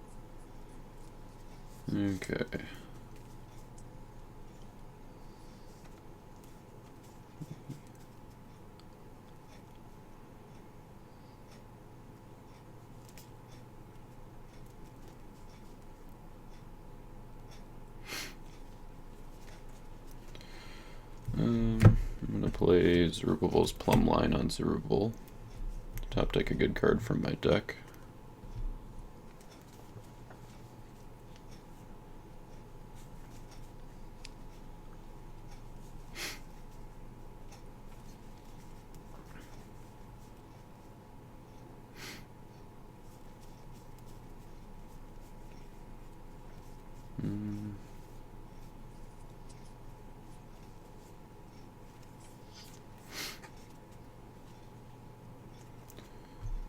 Okay. I'm gonna play Zerubbabel's Plumb Line on Zerubbabel. Top deck a good card from my deck.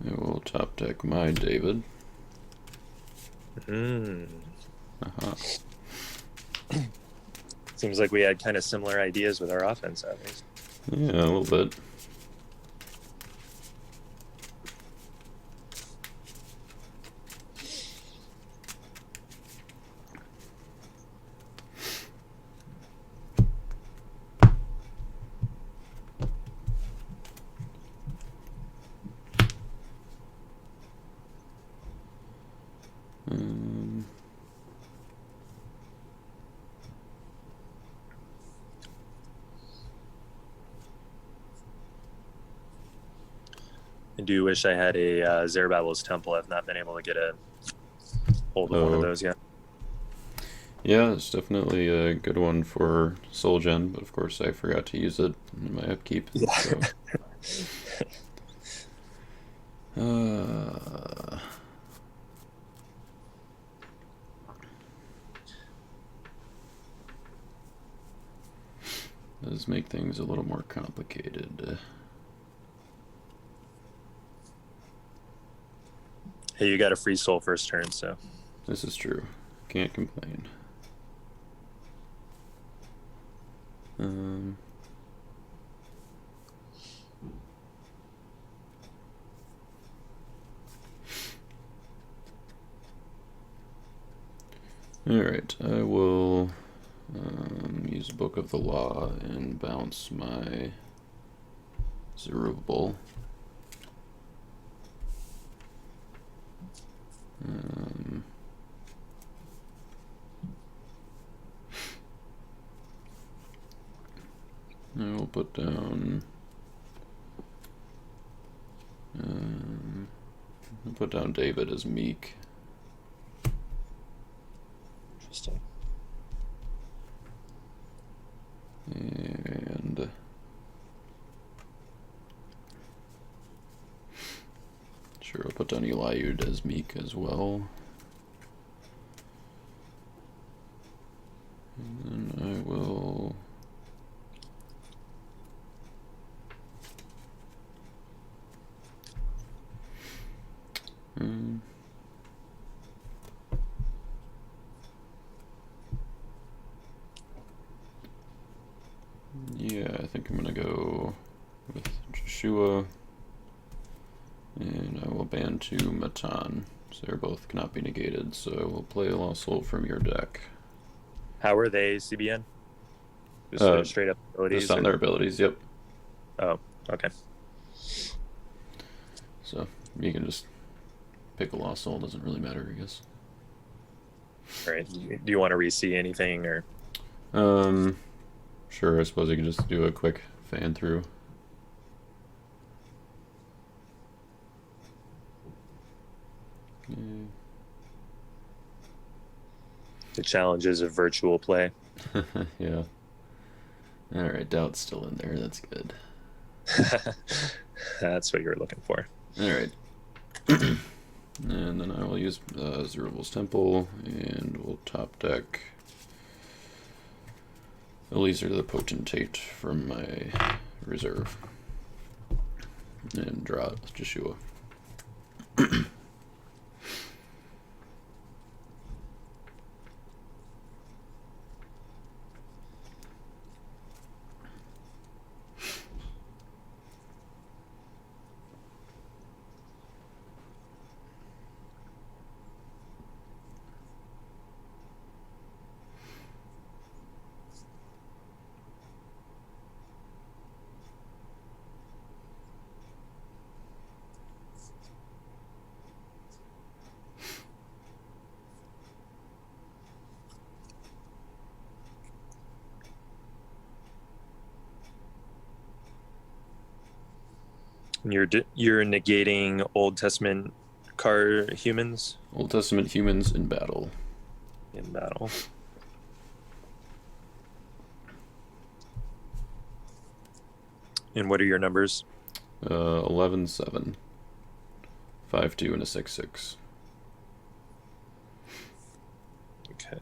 I will top deck my David. Seems like we had kind of similar ideas with our offense, at least. Yeah, a little bit. I do wish I had a Zerubbabel's Temple. I've not been able to get a hold of one of those yet. Yeah, it's definitely a good one for Soul Gen, but of course I forgot to use it in my upkeep. Yeah. So. Does make things a little more complicated. Hey, you got a free soul first turn, so. This is true. Can't complain. Alright, I will use a Book of the Law and bounce my Zerubbabel. I will put down I'll put down David as meek. Interesting. And Sunny as Meek as well. And then I will... yeah, I think I'm going to go with Joshua. And I will ban 2 Matan. So they're both cannot be negated, so I will play a Lost Soul from your deck. How are they, CBN? Just their straight up abilities? Just on their abilities, yep. Oh, okay. So you can just pick a Lost Soul, doesn't really matter, I guess. Alright, do you want to re-see anything, or? Sure, I suppose you can just do a quick fan through. Okay. The challenges of virtual play. Yeah. Alright, Doubt's still in there, that's good. That's what you were looking for. Alright. And then I will use Zerubbabel's Temple, and we'll top deck Eliezer the Potentate from my reserve. And draw Joshua. You're negating Old Testament humans? Old Testament humans in battle. In battle. And what are your numbers? 11, 7. 5, 2, and a 6, 6. Okay.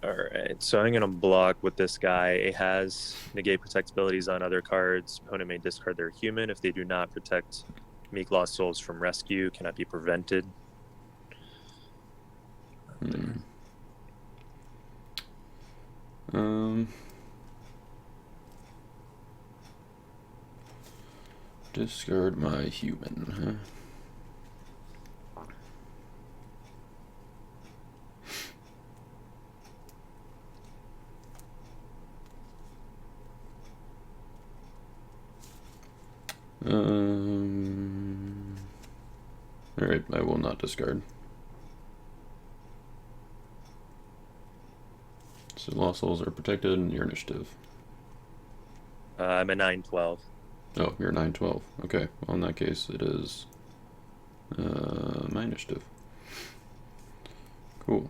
Alright, so I'm going to block with this guy. It has negate protect abilities on other cards. Opponent may discard their human. If they do not protect Meek Lost Souls from rescue, cannot be prevented. Discard my human, huh? Alright, I will not discard. So Lost Souls are protected in your initiative. I'm a 9/12. Oh, you're 9/12. Okay, well in that case it is my initiative. Cool.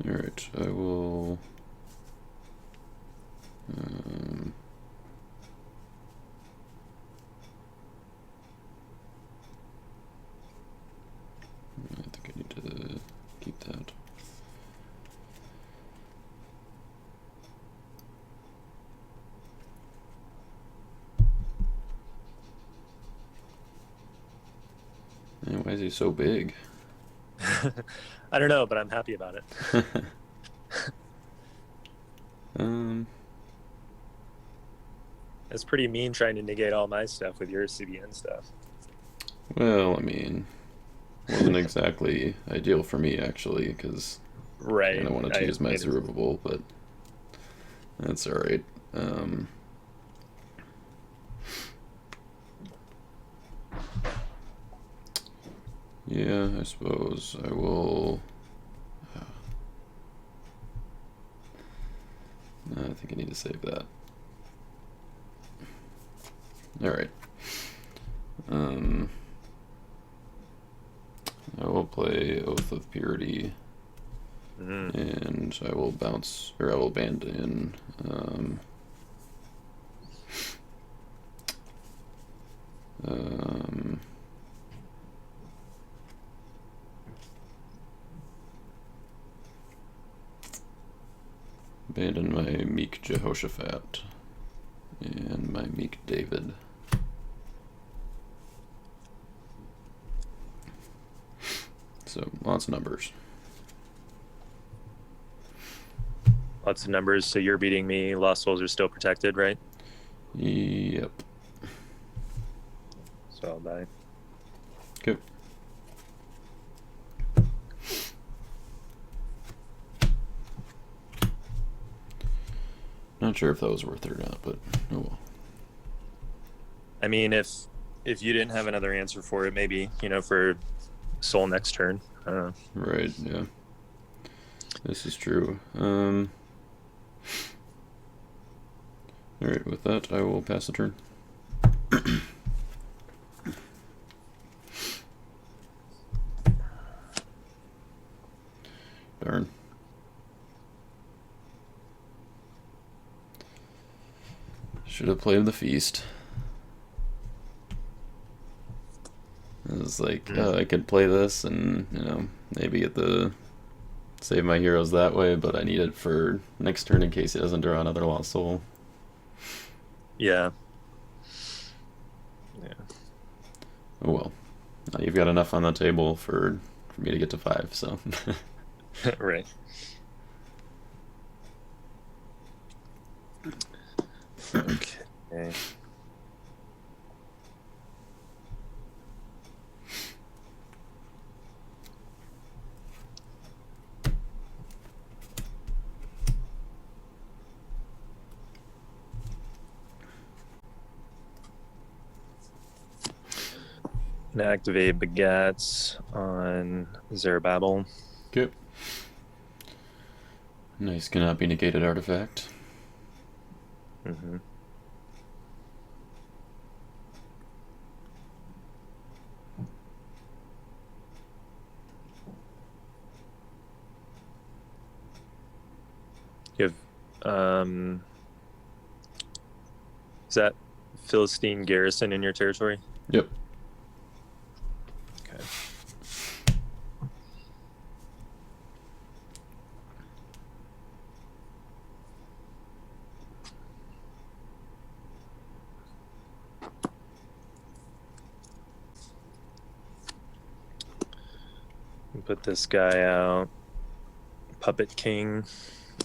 Alright, I will I think I need to keep that. Man, why is he so big? I don't know, but I'm happy about it. It's pretty mean trying to negate all my stuff with your CBN stuff. Well, I mean, wasn't exactly ideal for me actually, because right. I wanted to use my Zerubbabel, but that's all right. Yeah, I suppose I will. I think I need to save that. Alright. I will play Oath of Purity, and I will bounce, or I will abandon. Abandon my meek Jehoshaphat and my meek David. So lots of numbers. Lots of numbers. So you're beating me. Lost souls are still protected, right? Yep. So I'll die. Okay. Not sure if that was worth it or not, but oh well. I mean, if you didn't have another answer for it, maybe, for soul next turn. I don't know. Right, yeah. This is true. Alright, with that, I will pass the turn. Darn. Should have played the feast. I was like, I could play this and, maybe get the save my heroes that way, but I need it for next turn in case he doesn't draw another Lost Soul. Yeah. Oh well. You've got enough on the table for me to get to 5, so. Right. Okay. And activate Begats on Zerubbabel. Okay. Nice cannot be negated artifact. Mm-hmm. You have, is that Philistine garrison in your territory? Yep. Okay. Put this guy out. Puppet King.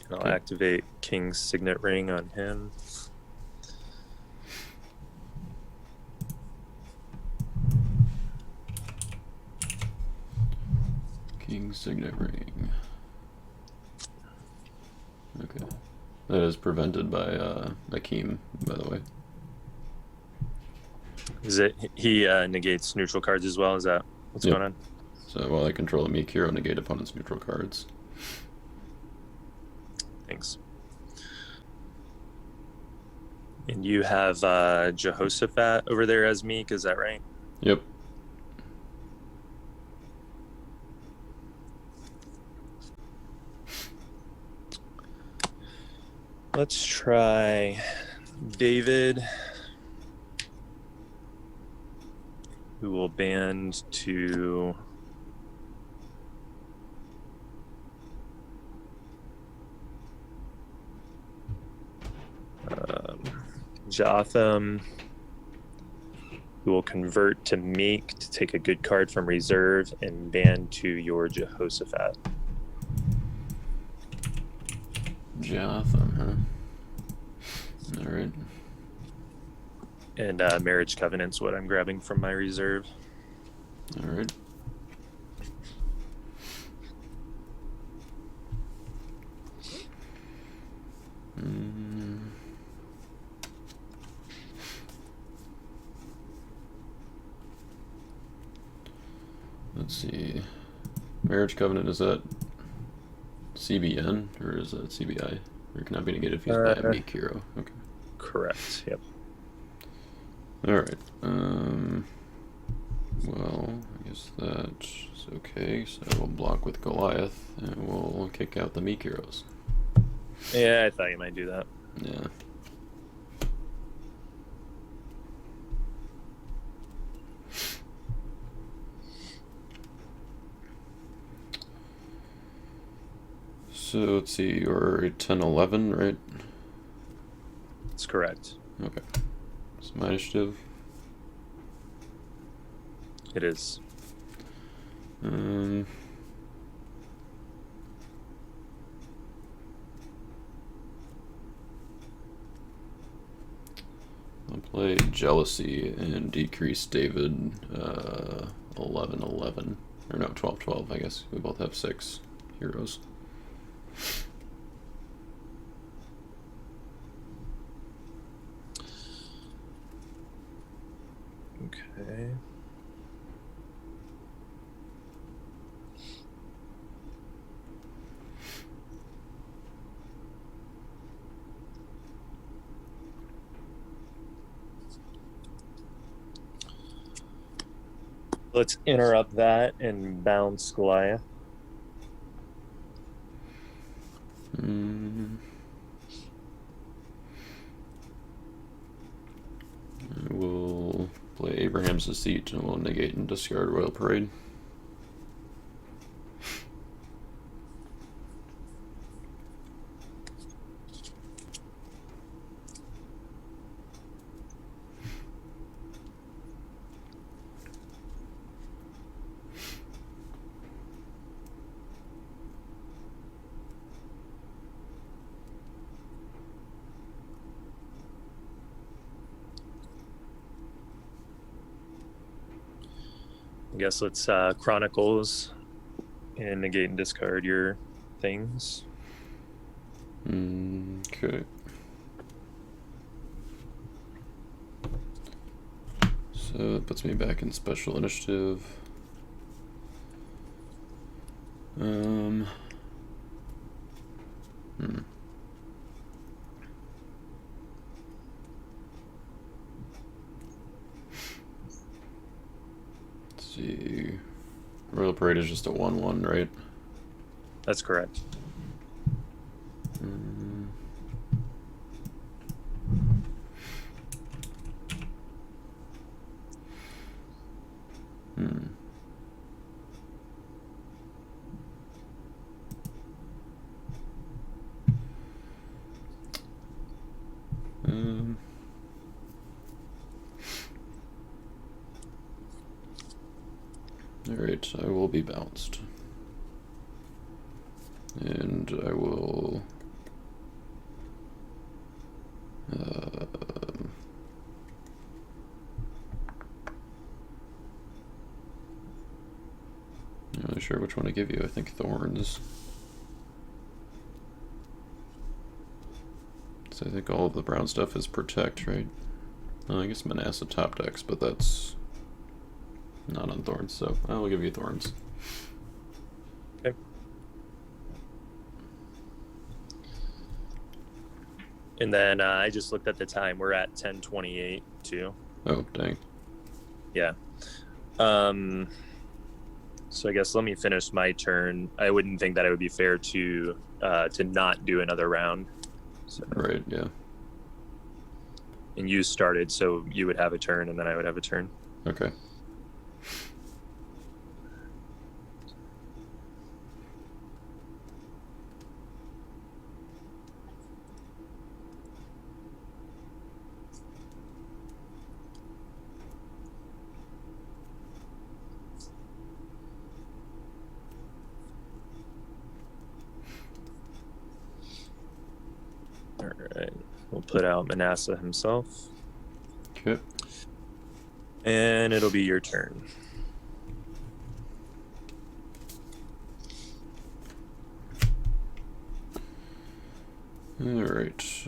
And I'll activate King's Signet Ring on him. King's Signet Ring. Okay. That is prevented by Akeem, by the way. Is it he negates neutral cards as well? Is that what's going on? So while I control a meek hero, negate opponent's neutral cards. Thanks. And you have Jehoshaphat over there as meek, is that right? Yep. Let's try David, who will band to Jotham, who will convert to meek to take a good card from reserve and band to your Jehoshaphat. Jotham, huh? Alright. And Marriage Covenant's what I'm grabbing from my reserve. Alright. Let's see. Marriage covenant, is that CBN or is that CBI? Or cannot be negated if used by a meek hero. Okay. Correct. Yep. Alright. Well, I guess that's okay. So we'll block with Goliath and we'll kick out the meek heroes. Yeah, I thought you might do that. Yeah. So let's see, you're 10-11, right? That's correct. Okay. So my initiative. It is. I'll play Jealousy and decrease David 11-11. Or no, 12-12, I guess. We both have 6 heroes. Okay. Let's interrupt that and bounce Goliath. I will play Abraham's Deceit and we'll negate and discard Royal Parade. I guess let's Chronicles and negate and discard your things. Okay. So that puts me back in special initiative. Let's see. Royal Parade is just a 1/1, right? That's correct. Alright, I will be bounced. And I will... I'm not really sure which one to give you. I think Thorns. So I think all of the brown stuff is Protect, right? I guess Manasseh top decks, but that's not on Thorns, so I will give you Thorns. Okay. And then I just looked at the time. We're at 10:28 too. Oh, dang. Yeah. So I guess let me finish my turn. I wouldn't think that it would be fair to not do another round. So. Right, yeah. And you started, so you would have a turn, and then I would have a turn. Okay. All right. We'll put out Manasseh himself. Okay. And it'll be your turn. Alright.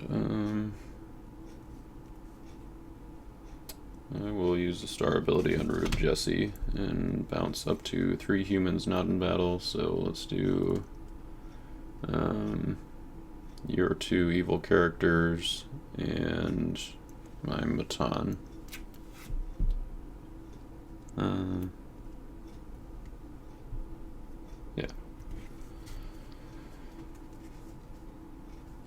I will use use the star ability on Root of Jesse and bounce up to 3 humans not in battle. So let's do your 2 evil characters and my Matan. Yeah.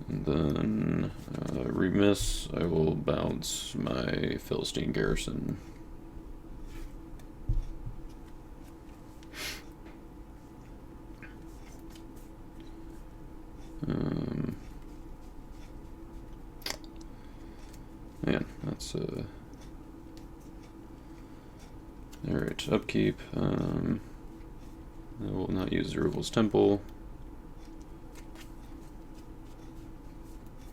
And then Remiss, I will bounce my Philistine Garrison. Man, that's alright, upkeep. I will not use Zerubbabel's Temple.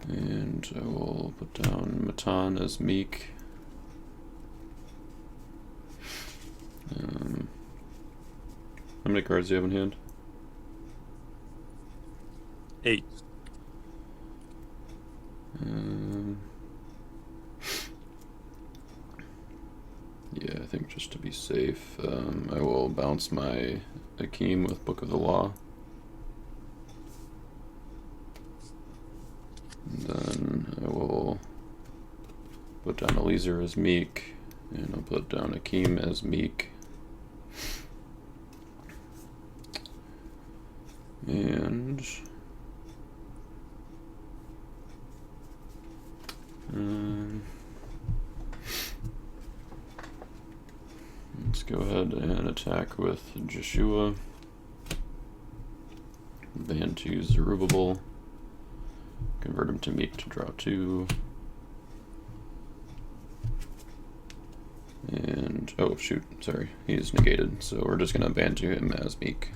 And I will put down Matan as Meek. How many cards do you have in hand? 8. Yeah, I think just to be safe, I will bounce my Akeem with Book of the Law. And then I will put down Eliezer as Meek, and I'll put down Akeem as Meek. And let's go ahead and attack with Joshua. Ban to Zerubbabel. Convert him to Meek to draw 2. And, oh shoot, sorry, he's negated, so we're just gonna ban to him as Meek.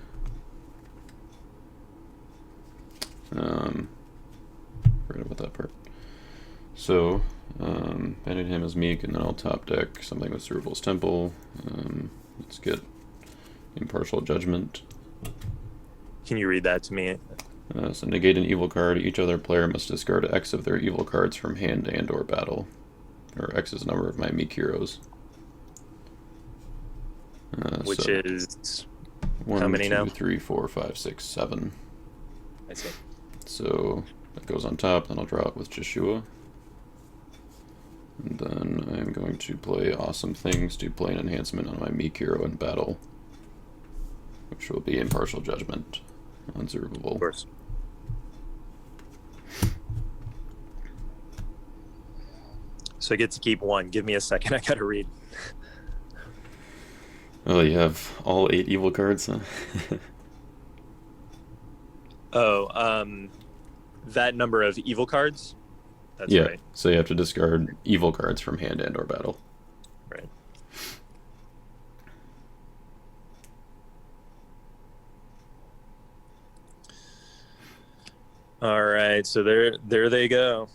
Forgot about that part. So, banning him as Meek, and then I'll top deck something with Zerubbabel's Temple. Let's get Impartial Judgment. Can you read that to me? So negate an evil card. Each other player must discard X of their evil cards from hand and or battle. Or X is the number of my Meek heroes. Which is 1, how many 2, now? 3, 4, 5, 6, 7. I see. So that goes on top, then I'll draw it with Joshua. And then I'm going to play Awesome Things to play an enhancement on my Meek hero in battle, which will be Impartial Judgment on Zerubbabel. Of course. So I get to keep 1. Give me a second. I gotta read. Oh, you have all 8 evil cards, huh? That number of evil cards? That's yeah, right. So you have to discard evil cards from hand and or battle. Right. All right, so there they go.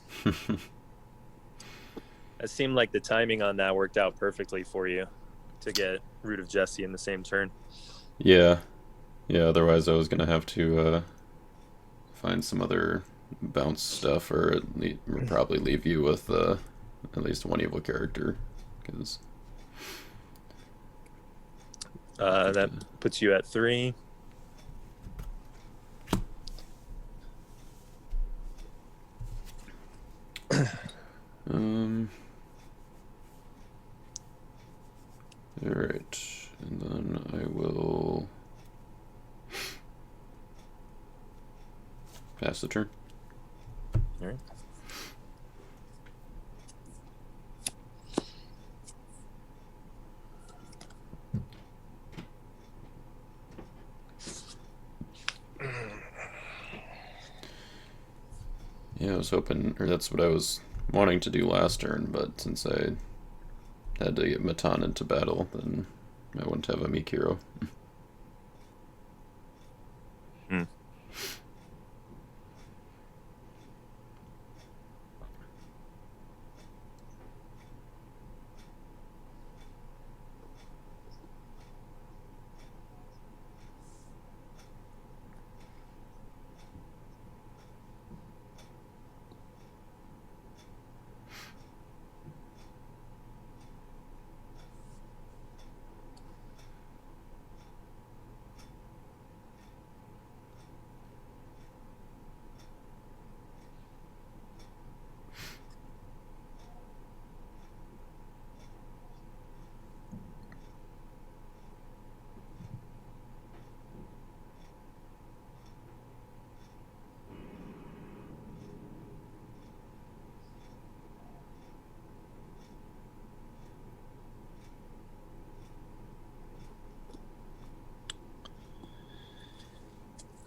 It seemed like the timing on that worked out perfectly for you to get Root of Jesse in the same turn. Yeah, otherwise I was going to have to find some other bounce stuff, or probably leave you with at least 1 evil character, because that puts you at 3. Alright, and then I will pass the turn. All right. Yeah, I was hoping, or that's what I was wanting to do last turn, but since I had to get Matan into battle, then I wouldn't have a Meek hero.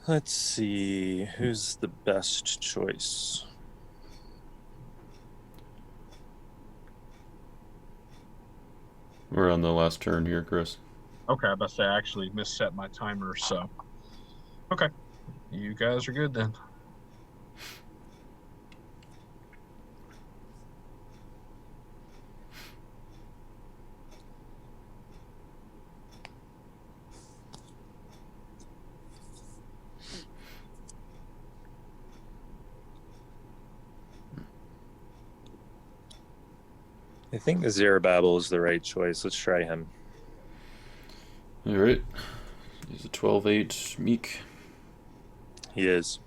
Let's see, who's the best choice? We're on the last turn here, Chris. Okay, I must say I actually misset my timer, so. Okay. You guys are good then. I think Zerubbabel is the right choice. Let's try him. Alright. He's a 12-8 Meek. He is.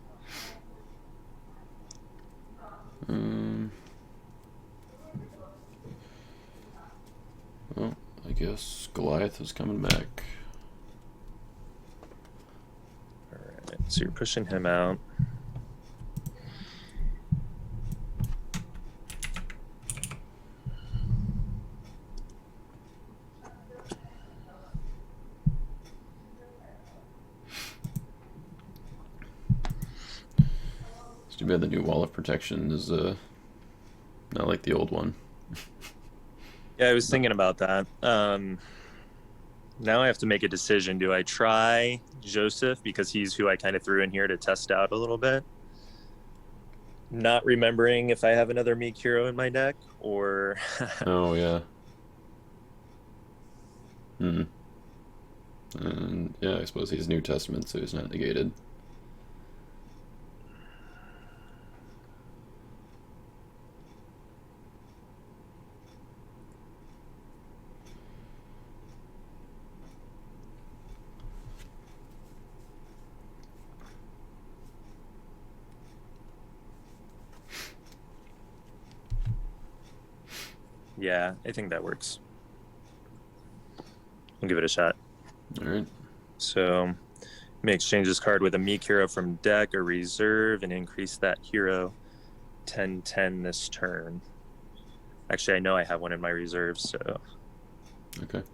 Well, I guess Goliath is coming back. Alright, so you're pushing him out. It's too bad the new wall of protection is not like the old one. Yeah, I was thinking about that. Now I have to make a decision. Do I try Joseph because he's who I kind of threw in here to test out a little bit? Not remembering if I have another Meek hero in my deck, or... Oh, yeah. And yeah, I suppose he's New Testament, so he's not negated. Yeah, I think that works. I'll give it a shot. All right. So, may exchange this card with a Meek hero from deck or reserve and increase that hero 10/10 this turn. Actually, I know I have one in my reserve, so... Okay.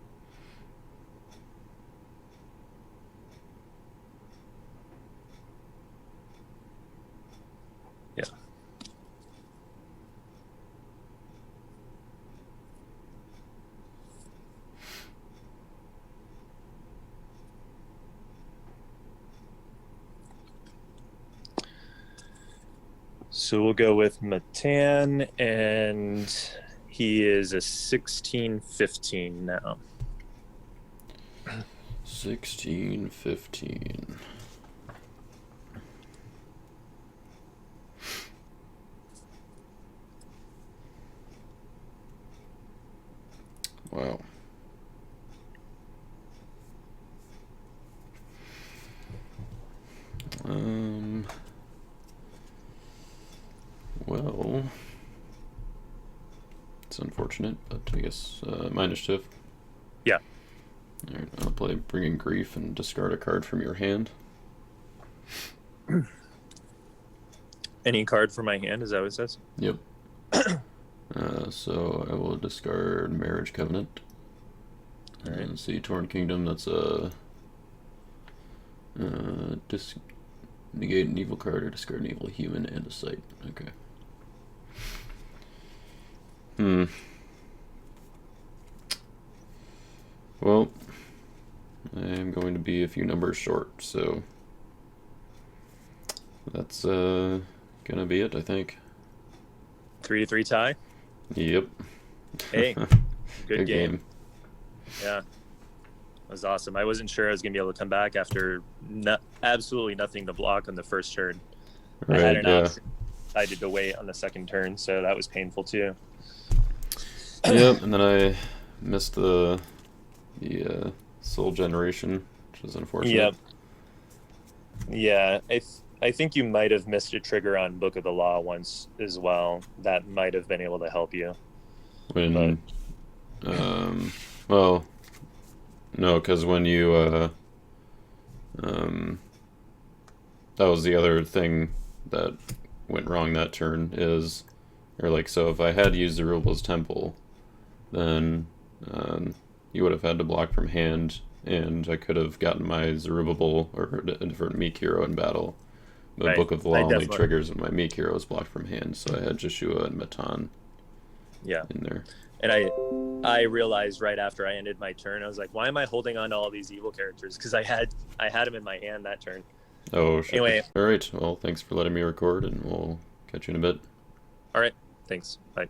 Yeah. So we'll go with Matan, and he is a 16-15 now. 16-15. Wow. Well, it's unfortunate, but I guess my initiative. Yeah. Alright, I'll play Bringing Grief and discard a card from your hand. Any card from my hand, is that what it says? Yep. So I will discard Marriage Covenant. Alright. And see Torn Kingdom, that's a negate an evil card or discard an evil human and a site. Okay. Well, I am going to be a few numbers short, so that's gonna be it, I think. 3-3 tie? Yep. Hey, good game. game. Yeah. That was awesome. I wasn't sure I was going to be able to come back after absolutely nothing to block on the first turn. Right, I had an yeah. option. I had to wait on the second turn, so that was painful too. Yep, and then I missed the Soul Generation, which was unfortunate. Yep. Yeah, I think you might have missed a trigger on Book of the Law once as well. That might have been able to help you. When, well, no, because when you, that was the other thing that went wrong that turn is, or like, so if I had used the Rule's Temple, then you would have had to block from hand and I could have gotten my Zerubbabel or a different meek hero in battle. The Right. Book of the I Law only definitely- triggers when my meek hero is blocked from hand, so I had Joshua and Matan Yeah. in there. And I realized right after I ended my turn, I was like, why am I holding on to all these evil characters? Because I had him in my hand that turn. Oh, shit. Anyway. All right. Well, thanks for letting me record, and we'll catch you in a bit. All right. Thanks. Bye.